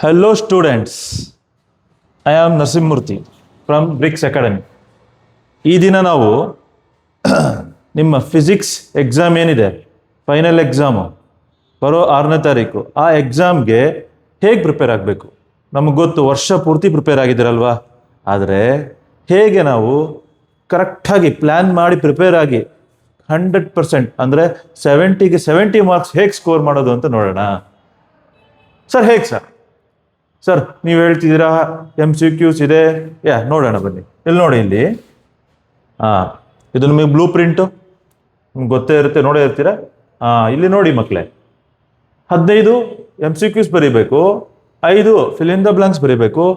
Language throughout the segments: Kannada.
Hello students, I am Narsimurthy from BRICS Academy. ಈ ದಿನ ನಾವು ನಿಮ್ಮ ಫಿಸಿಕ್ಸ್ ಎಕ್ಸಾಮ್ ಏನಿದೆ, ಫೈನಲ್ ಎಕ್ಸಾಮು ಬರೋ 6ನೇ ತಾರೀಕು, ಆ ಎಕ್ಸಾಮ್ಗೆ ಹೇಗೆ ಪ್ರಿಪೇರ್ ಆಗಬೇಕು? ನಮಗೆ ಗೊತ್ತು, ವರ್ಷ ಪೂರ್ತಿ ಪ್ರಿಪೇರ್ ಆಗಿದ್ದೀರಲ್ವಾ. ಆದರೆ ಹೇಗೆ ನಾವು ಕರೆಕ್ಟಾಗಿ ಪ್ಲ್ಯಾನ್ ಮಾಡಿ ಪ್ರಿಪೇರ್ ಆಗಿ 100% ಅಂದರೆ 70ಗೆ 70 ಮಾರ್ಕ್ಸ್ ಹೇಗೆ ಸ್ಕೋರ್ ಮಾಡೋದು ಅಂತ ನೋಡೋಣ. ಸರ್ ಹೇಗೆ ಸರ್ ನೀವು ಹೇಳ್ತಿದ್ದೀರಾ MCQs ಇದೆ, ನೋಡೋಣ ಬನ್ನಿ. ಇಲ್ಲಿ ನೋಡಿ, ಇಲ್ಲಿ ಇದು ನಿಮಗೆ ಬ್ಲೂ ಪ್ರಿಂಟು ನಿಮ್ಗೆ ಗೊತ್ತೇ ಇರುತ್ತೆ, ನೋಡೇ ಇರ್ತೀರಾ. ಇಲ್ಲಿ ನೋಡಿ ಮಕ್ಕಳೇ, 15 MCQs ಬರೀಬೇಕು, 5 ಫಿಲ್ ಇನ್ ದ ಬ್ಲಾಂಕ್ಸ್ ಬರೀಬೇಕು,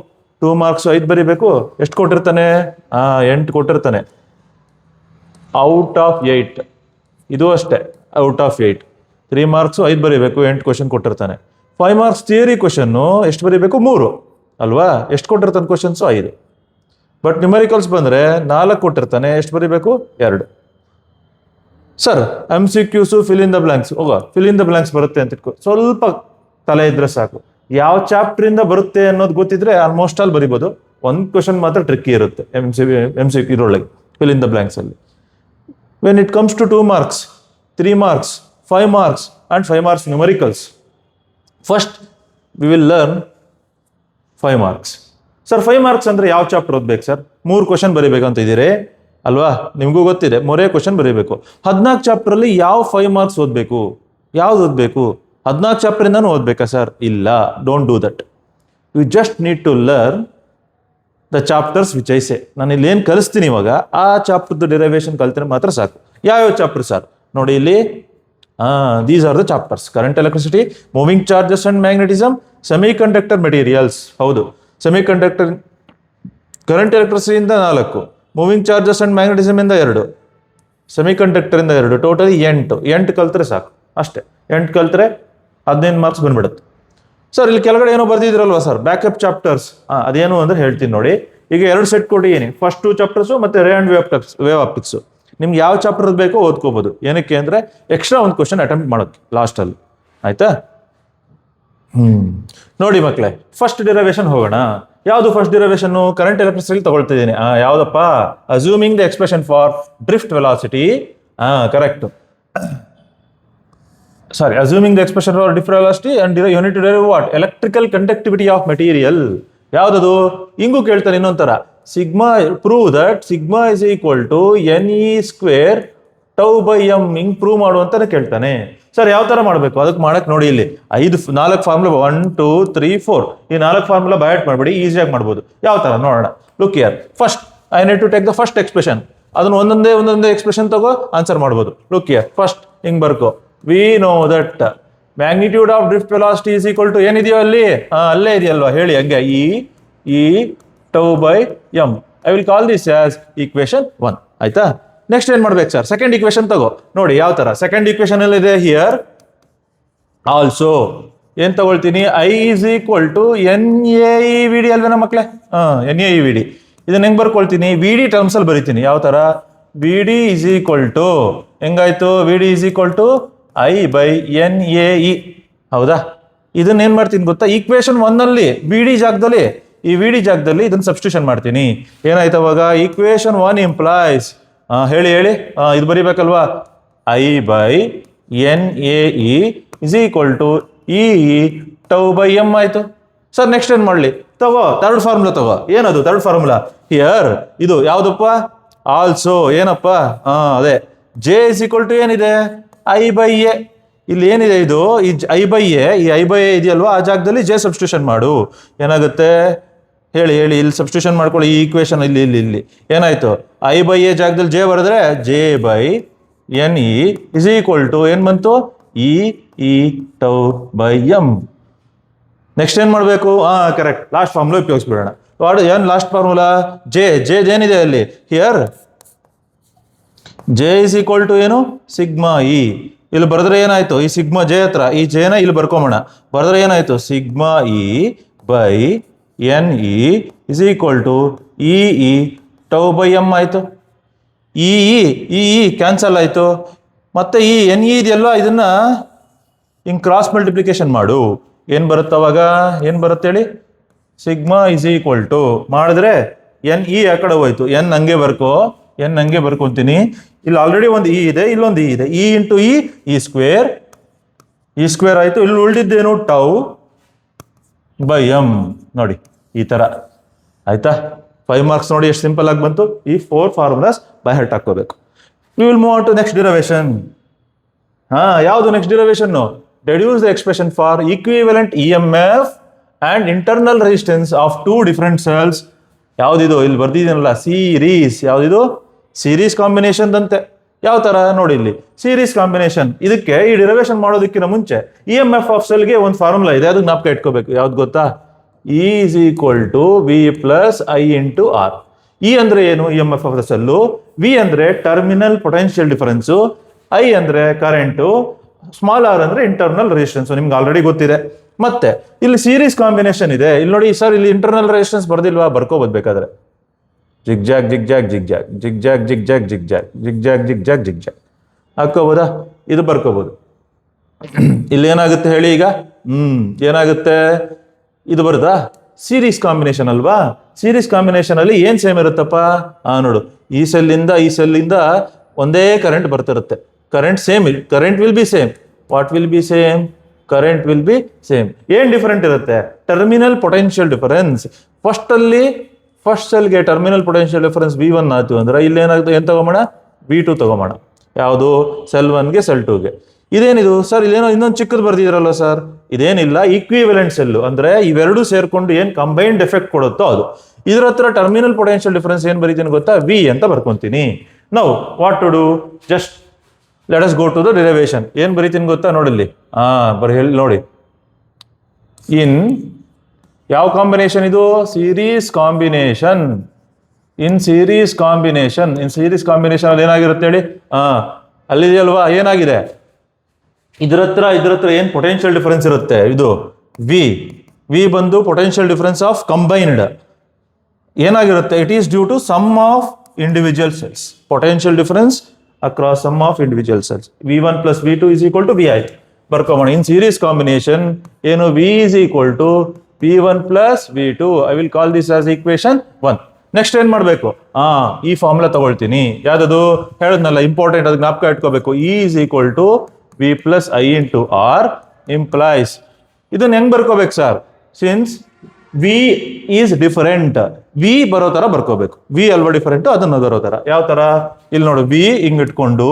2 ಮಾರ್ಕ್ಸ್ 5 ಬರೀಬೇಕು. ಎಷ್ಟು ಕೊಟ್ಟಿರ್ತಾನೆ? 8 ಕೊಟ್ಟಿರ್ತಾನೆ ಔಟ್ ಆಫ್ 8. ಇದು ಅಷ್ಟೇ, ಔಟ್ ಆಫ್ 8. 3 ಮಾರ್ಕ್ಸು 5 ಬರೀಬೇಕು, 8 ಕ್ವಶನ್ ಕೊಟ್ಟಿರ್ತಾನೆ. 5 ಮಾರ್ಕ್ಸ್ ಥಿಯರಿ ಕ್ವಶನ್ನು ಎಷ್ಟು ಬರೀಬೇಕು? 3 ಅಲ್ವಾ? ಎಷ್ಟು ಕೊಟ್ಟಿರ್ತಾನೆ ಕ್ವಶನ್ಸು? 5. ಬಟ್ ನ್ಯೂಮರಿಕಲ್ಸ್ ಬಂದರೆ 4 ಕೊಟ್ಟಿರ್ತಾನೆ, ಎಷ್ಟು ಬರೀಬೇಕು? 2. Sir MCQs fill in the blanks, fill in the blanks ಬರುತ್ತೆ ಅಂತ ಇಟ್ಕೋ, ಸ್ವಲ್ಪ ತಲೆ ಇದ್ರೆ ಸಾಕು. ಯಾವ ಚಾಪ್ಟ್ರಿಂದ ಬರುತ್ತೆ ಅನ್ನೋದು ಗೊತ್ತಿದ್ರೆ ಆಲ್ಮೋಸ್ಟ್ ಆಲ್ ಬರಿಬೋದು. ಒಂದು ಕ್ವಶನ್ ಮಾತ್ರ ಟ್ರಿಕ್ಕಿ ಇರುತ್ತೆ MCQ ಇದರೊಳಗೆ, ಫಿಲ್ ಇನ್ ದ ಬ್ಲಾಂಕ್ಸಲ್ಲಿ. When it comes to 2 marks, 3 marks, 5 marks and 5 marks numericals, first we will learn 5 marks. Sir 5 marks ಅಂದರೆ ಯಾವ ಚಾಪ್ಟರ್ ಓದ್ಬೇಕು ಸರ್? 3 ಕ್ವಶನ್ ಬರೀಬೇಕಂತ ಇದ್ದೀರಿ ಅಲ್ವಾ? ನಿಮಗೂ ಗೊತ್ತಿದೆ, 3 ಕ್ವಶನ್ ಬರೀಬೇಕು. 14 ಚಾಪ್ಟ್ರಲ್ಲಿ ಯಾವ 5 ಮಾರ್ಕ್ಸ್ ಓದಬೇಕು? ಯಾವ್ದು ಓದಬೇಕು? 14 ಚಾಪ್ಟ್ರಿಂದನೂ ಓದಬೇಕಾ ಸರ್? ಇಲ್ಲ, don't do that. You just need to learn the chapters which I say. ನಾನು ಇಲ್ಲಿ ಏನು ಕಲಿಸ್ತೀನಿ ಇವಾಗ, ಆ ಚಾಪ್ಟರ್ದು ಡಿರೈವೇಷನ್ ಕಲ್ತಿದ್ರೆ ಮಾತ್ರ ಸಾಕು. ಯಾವ್ಯಾವ ಚಾಪ್ಟರ್ ಸರ್? ನೋಡಿ ಇಲ್ಲಿ, these are the chapters: current electricity, moving charges and magnetism, semiconductor materials. ಹೌದು, ಸೆಮಿಕಂಡಕ್ಟರ್ ಕರೆಂಟ್ ಎಲೆಕ್ಟ್ರಿಸಿಟಿ ಇಂದ 4, ಮೂವಿಂಗ್ ಚಾರ್ಜಸ್ ಅಂಡ್ ಮ್ಯಾಗ್ನೆಟಿಸಮ್ ಇಂದ 2, ಸೆಮಿಕಂಡಕ್ಟರ್ ಇಂದ 2, ಟೋಟಲಿ 8 ಕಲ್ತ್ರೆ ಸಾಕು. ಅಷ್ಟೇ, 8 ಕಲ್ತ್ರೆ 15 ಮಾರ್ಕ್ಸ್ ಬಂದ್ಬಿಡುತ್ತೆ. ಸರ್ ಇಲ್ಲಿ ಕೆಳಗಡೆ ಏನೋ ಬರ್ದಿದ್ರಲ್ವಾ ಸರ್, ಬ್ಯಾಕಪ್ ಚಾಪ್ಟರ್ಸ್. ಅದೇನು ಅಂದ್ರೆ ಹೇಳ್ತೀನಿ ನೋಡಿ. ಈಗ 2 ಸೆಟ್ ಕೊಟ್ಟಿದ್ದೀನಿ, ಫಸ್ಟ್ 2 ಚಾಪ್ಟರ್ಸು ಮತ್ತೆ ರೇ ಅಂಡ್ ವೇವ್ ಆಪ್ಟಿಕ್ಸು. ನಿಮ್ಗೆ ಯಾವ ಚಾಪ್ಟರ್ ಬೇಕೋ ಓದ್ಕೋಬಹುದು. ಏನಕ್ಕೆ ಅಂದರೆ ಎಕ್ಸ್ಟ್ರಾ ಒಂದು ಕ್ವಶನ್ ಅಟೆಂಪ್ಟ್ ಮಾಡೋಕ್ಕೆ ಲಾಸ್ಟಲ್ಲಿ, ಆಯ್ತಾ? ನೋಡಿ ಮಕ್ಕಳೇ, ಫಸ್ಟ್ ಡಿರೈವೇಷನ್ ಹೋಗೋಣ. ಯಾವುದು ಫಸ್ಟ್ ಡಿರೈವೇಷನ್ನು? ಕರೆಂಟ್ ಎಲೆಕ್ಟ್ರಿಸಿಟಿ ತಗೊಳ್ತಾ ಇದ್ದೀನಿ. ಯಾವುದಪ್ಪ? Assuming the expression for drift velocity. Correct. Sorry, assuming the expression for drift velocity and unit to derive what? Electrical conductivity of material. ಯಾವುದದು? ಹಿಂಗೂ ಕೇಳ್ತಾನೆ ಇನ್ನೊಂಥರ. Sigma, prove that sigma is equal to NE square tau by m. ಹಿಂಗ್ ಪ್ರೂವ್ ಮಾಡುವಂತಾನೆ ಕೇಳ್ತಾನೆ. ಸರ್ ಯಾವ ತರ ಮಾಡಬೇಕು? ಅದಕ್ಕೆ ಮಾಡಕ್ ನೋಡಿ, ಇಲ್ಲಿ 4 ಫಾರ್ಮುಲಾ, 1 2 3 4. ಈ 4 ಫಾರ್ಮುಲಾ ಬೈಟ್ ಮಾಡ್ಬೇಡಿ, ಈಸಿಯಾಗಿ ಮಾಡ್ಬೋದು. ಯಾವ ತರ ನೋಡೋಣ. Look here, first I need to take the first expression. ಅದನ್ನ ಒಂದೊಂದೇ ಎಕ್ಸ್ಪ್ರೆಷನ್ ತಗೋ ಆನ್ಸರ್ ಮಾಡ್ಬೋದು. ಲುಕ್ ಹಿಯರ್, ಫಸ್ಟ್ ಹಿಂಗ್ ಬರ್ಕೋ. We know that magnitude of drift velocity is equal to ಏನಿದೆಯೋ ಅಲ್ಲಿ, ಅಲ್ಲೇ ಇದೆಯಲ್ವಾ, ಹೇಳಿ ಹಂಗೆ, e tau by m. I will call this as equation 1. ಆಯ್ತಾ? ನೆಕ್ಸ್ಟ್ ಏನ್ ಮಾಡ್ಬೇಕು ಸರ್? ಸೆಕೆಂಡ್ ಈಕ್ವೇಶನ್ ತಗೋ. ನೋಡಿ ಯಾವ ತರ ಸೆಕೆಂಡ್ ಈಕ್ವೇಶನ್ ಅಲ್ಲಿ ಇದೆ. ಹಿಯರ್ ಆಲ್ಸೋ ಏನ್ ತಗೊಳ್ತೀನಿ? I is equal to NaEVD ಅಲ್ವೇನ ಮಕ್ಳೆ? NaEVD. ಇದನ್ನ ಹೆಂಗ್ ಬರ್ಕೊಳ್ತೀನಿ? VD ಟರ್ಮ್ಸ್ ಅಲ್ಲಿ ಬರೀತೀನಿ. ಯಾವ ತರ? VD ಇಸ್ ಈಕ್ವಲ್ ಟು, ಹೆಂಗಾಯ್ತು? VD is equal to I by NaE. ಹೌದಾ? ಇದನ್ನ ಏನ್ ಮಾಡ್ತೀನಿ ಗೊತ್ತಾ? ಈಕ್ವೇಶನ್ 1 ಅಲ್ಲಿ VD ಜಾಗದಲ್ಲಿ, ಈ VD ಜಾಗದಲ್ಲಿ ಇದನ್ನ ಸಬ್ಸ್ಟಿಟ್ಯೂಷನ್ ಮಾಡ್ತೀನಿ. ಏನಾಯ್ತು ಅವಾಗ? ಈಕ್ವೇಶನ್ 1 ಇಂಪ್ಲೈಸ್, ಹೇಳಿ ಇದು ಬರೀಬೇಕಲ್ವಾ? I by NaE is equal to e tau by m. ಆಯ್ತು ಸರ್. ನೆಕ್ಸ್ಟ್ ಏನ್ ಮಾಡ್ಲಿ? ತಗೋ ಥರ್ಡ್ ಫಾರ್ಮುಲಾ ತಗೋ. ಏನದು ಥರ್ಡ್ ಫಾರ್ಮುಲಾ? ಹಿಯರ್ ಇದು ಯಾವ್ದಪ್ಪ? ಆಲ್ಸೋ ಏನಪ್ಪ? ಅದೇ J ಇಸ್ ಈಕ್ವಲ್ ಟು ಏನಿದೆ? I by A. ಇಲ್ಲಿ ಏನಿದೆ ಇದು? ಈ I ಬೈ ಎ, ಈ I ಬೈ ಎ ಇದೆಯಲ್ವಾ, ಆ ಜಾಗದಲ್ಲಿ J ಸಬ್ಸ್ಟಿಟ್ಯೂಷನ್ ಮಾಡು. ಏನಾಗುತ್ತೆ ಹೇಳಿ ಇಲ್ಲಿ ಸಬ್ಸ್ಟಿಟ್ಯೂಷನ್ ಮಾಡ್ಕೊಳ್ಳಿ. ಈ ಈಕ್ವೇಶನ್ ಇಲ್ಲಿ ಏನಾಯ್ತು? I ಬೈ ಎ ಜಾಗದಲ್ಲಿ J ಬರೆದ್ರೆ J by NE is equal to ಏನ್ ಬಂತು? E tau by m. Next ಏನ್ ಮಾಡಬೇಕು? ಕರೆಕ್ಟ್, ಲಾಸ್ಟ್ ಫಾರ್ಮುಲಾ ಉಪಯೋಗಿಸ್ಬಿಡೋಣ. ಏನ್ ಲಾಸ್ಟ್ ಫಾರ್ಮುಲಾ? J ಏನಿದೆ ಅಲ್ಲಿ? Here J is equal to ಏನು? Sigma e. ಇಲ್ಲಿ ಬರೆದ್ರೆ ಏನಾಯ್ತು? ಈ ಸಿಗ್ಮಾ J ಹತ್ರ ಈ Jನ ಇಲ್ಲಿ ಬರ್ಕೊಂಬೋಣ. ಬರೆದ್ರೆ ಏನಾಯ್ತು? Sigma e by NE is equal to e tau by m. ಆಯ್ತು. ಇ ಕ್ಯಾನ್ಸಲ್ ಆಯ್ತು. ಮತ್ತೆ ಈ NE ಇದೆಯಲ್ವಾ, ಇದನ್ನ ಹಿಂಗ್ ಕ್ರಾಸ್ ಮಲ್ಟಿಪ್ಲಿಕೇಶನ್ ಮಾಡು. ಏನು ಬರುತ್ತೆ ಅವಾಗ? ಏನು ಬರುತ್ತೆ ಹೇಳಿ? ಸಿಗ್ಮಾ ಇಸ್ ಈಕ್ವಲ್ ಟು ಮಾಡಿದ್ರೆ ಎನ್ ಇ ಆ ಕಡೆ ಹೋಯ್ತು, ಎನ್ ಹಂಗೆ ಬರ್ಕೊಂತೀನಿ. ಇಲ್ಲಿ ಆಲ್ರೆಡಿ ಒಂದು ಇ ಇದೆ, ಇಲ್ಲೊಂದು ಇ ಇದೆ. ಇ ಇಂಟು ಇ ಸ್ಕ್ವೇರ್ ಆಯಿತು. ಇಲ್ಲಿ ಉಳಿದಿದ್ದೇನು? Tau by M. ನೋಡಿ ಈ ಥರ ಆಯ್ತಾ? 5 ಮಾರ್ಕ್ಸ್ ನೋಡಿ ಎಷ್ಟು ಸಿಂಪಲ್ ಆಗಿ ಬಂತು. ಈ 4 ಫಾರ್ಮುಲಾಸ್ ಬೈ ಹಾರ್ಟ್ ಹಾಕೋಬೇಕು. We will move on to next derivation. ಯಾವುದು next derivation? Deduce the expression for equivalent E M F and internal resistance of 2 different cells. ಯಾವುದಿದು? ಇಲ್ಲಿ ಬರ್ದಿದ್ದೀನಲ್ಲ, ಸೀರೀಸ್. ಯಾವುದಿದು? ಸೀರೀಸ್ ಕಾಂಬಿನೇಷನ್ ಅಂತೆ. ಯಾವ ತರ ನೋಡಿ ಇಲ್ಲಿ, ಸೀರೀಸ್ ಕಾಂಬಿನೇಷನ್. ಇದಕ್ಕೆ ಈ ಡಿರವೇಶನ್ ಮಾಡೋದಕ್ಕಿಂತ ಮುಂಚೆ ಇ ಎಮ್ ಎಫ್ ಆಫ್ ಸೆಲ್ಗೆ ಒಂದು ಫಾರ್ಮುಲಾ ಇದೆ, ಅದಕ್ಕೆ ಜ್ಞಾಪಕ ಇಟ್ಕೋಬೇಕು. ಯಾವ್ದು ಗೊತ್ತಾ? E is equal to V plus I into r. E ಅಂದ್ರೆ ಏನು? E M f of the cell. V ಅಂದ್ರೆ ಟರ್ಮಿನಲ್ ಪೊಟೆನ್ಷಿಯಲ್ ಡಿಫರೆನ್ಸು. ಐ ಅಂದ್ರೆ ಕರೆಂಟು. ಸ್ಮಾಲ್ ಆರ್ ಅಂದ್ರೆ ಇಂಟರ್ನಲ್ ರೆಸಿಸ್ಟೆನ್ಸ್. ನಿಮ್ಗೆ ಆಲ್ರೆಡಿ ಗೊತ್ತಿದೆ. ಮತ್ತೆ ಇಲ್ಲಿ ಸೀರೀಸ್ ಕಾಂಬಿನೇಷನ್ ಇದೆ. ಇಲ್ಲಿ ನೋಡಿ ಸರ್, ಇಲ್ಲಿ ಇಂಟರ್ನಲ್ ರೆಸಿಸ್ಟೆನ್ಸ್ ಬರ್ದಿಲ್ವಾ? ಬರ್ಕೋಬಹುದು ಬೇಕಾದ್ರೆ. Zigzag zigzag zigzag zigzag zigzag zigzag zigzag zigzag zigzag ಹಾಕೋಬೋದಾ? ಇದು ಬರ್ಕೋಬಹುದು. ಇಲ್ಲಿ ಏನಾಗುತ್ತೆ ಹೇಳಿ ಈಗ? ಏನಾಗುತ್ತೆ? ಇದು ಬರುತ್ತಾ? ಸೀರೀಸ್ ಕಾಂಬಿನೇಷನ್ ಅಲ್ವಾ? ಸೀರೀಸ್ ಕಾಂಬಿನೇಷನ್ ಅಲ್ಲಿ ಏನ್ ಸೇಮ್ ಇರುತ್ತಪ್ಪ? ನೋಡು, ಈ ಸೆಲ್ಲಿಂದ ಒಂದೇ ಕರೆಂಟ್ ಬರ್ತಿರುತ್ತೆ. Current same. Current will be same. What will be same? Current will be same. ಏನ್ ಡಿಫರೆಂಟ್ ಇರುತ್ತೆ? Terminal potential difference. ಫಸ್ಟ್ ಸೆಲ್ಗೆ ಟರ್ಮಿನಲ್ ಪೊಟೆನ್ಷಿಯಲ್ ಡಿಫರೆನ್ಸ್ V1 ಆಯ್ತು ಅಂದ್ರೆ ಇಲ್ಲಿ ಏನಾಗುತ್ತೆ? ಏನ್ ತಗೊಂಬೋಣ? V2 ತಗೊಂಬೋಣ. ಯಾವುದು? ಸೆಲ್ 1ಗೆ ಸೆಲ್ 2ಗೆ. ಇದೇನಿದು ಸರ್? ಇಲ್ಲೇನೋ ಇನ್ನೊಂದು ಚಿಕ್ಕದು ಬರ್ದಿದ್ರಲ್ಲ ಸರ್? ಇದೇನಿಲ್ಲ, ಈಕ್ವಿವೆಲೆಂಟ್ ಸೆಲ್ಲು. ಅಂದ್ರೆ ಇವೆರಡು ಸೇರ್ಕೊಂಡು ಏನ್ ಕಂಬೈನ್ಡ್ ಎಫೆಕ್ಟ್ ಕೊಡುತ್ತೋ ಅದು. ಇದ್ರ ಹತ್ರ ಟರ್ಮಿನಲ್ ಪೊಟೆನ್ಷಿಯಲ್ ಡಿಫರೆನ್ಸ್ ಏನ್ ಬರೀತೀನಿ ಗೊತ್ತಾ? ವಿ ಅಂತ ಬರ್ಕೊಂತೀನಿ. Now what to do? Just let us go to the derivation. ಏನ್ ಬರೀತೀನಿ ಗೊತ್ತಾ? ನೋಡಿಲ್ಲಿ ಹೇಳಿ ನೋಡಿ. ಇನ್ ಯಾವ ಕಾಂಬಿನೇಷನ್ ಇದು? Series combination. ಇನ್ ಸೀರೀಸ್ ಕಾಂಬಿನೇಷನ್ ಅಲ್ಲಿ ಏನಾಗಿರುತ್ತೆ ಹೇಳಿ? ಅಲ್ಲಿದೆಯಲ್ವಾ? ಏನಾಗಿದೆ? ಇದ್ರ ಹತ್ರ ಏನ್ ಪೊಟೆನ್ಷಿಯಲ್ ಡಿಫರೆನ್ಸ್ ಇರುತ್ತೆ? ಇದು ವಿ ಬಂದು ಪೊಟೆನ್ಷಿಯಲ್ ಡಿಫರೆನ್ಸ್ ಆಫ್ ಕಂಬೈನ್ಡ್ ಏನಾಗಿರುತ್ತೆ? It is due to sum of individual cells. Potential difference across sum of individual cells. V1 plus V2 is equal to V ಆಯ್ತು. ಬರ್ಕೋಣ. ಇನ್ ಸೀರೀಸ್ ಕಾಂಬಿನೇಷನ್ ಏನು? V is equal to V1 plus V2. I will call this as equation 1. Next ಏನ್ ಮಾಡ್ಬೇಕು? ಈ ಫಾರ್ಮುಲಾ ತಗೊಳ್ತೀನಿ. ಯಾವ್ದದು? ಹೇಳದ್ನಲ್ಲ, ಇಂಪಾರ್ಟೆಂಟ್, ಅದು ಜ್ಞಾಪಕ ಇಟ್ಕೋಬೇಕು. E is equal to V plus I into R implies. ಇದನ್ನ ಹೆಂಗ್ ಬರ್ಕೋಬೇಕು sir? Since V is different, V ಬರೋ ತರ ಬರ್ಕೋಬೇಕು. ವಿ ಅಲ್ವಾ ಡಿಫರೆಂಟ್, ಅದನ್ನ ಬರೋ ತರ. ಯಾವ ತರ? ಇಲ್ಲಿ ನೋಡು, ವಿ ಹಿಂಗ್ ಇಟ್ಕೊಂಡು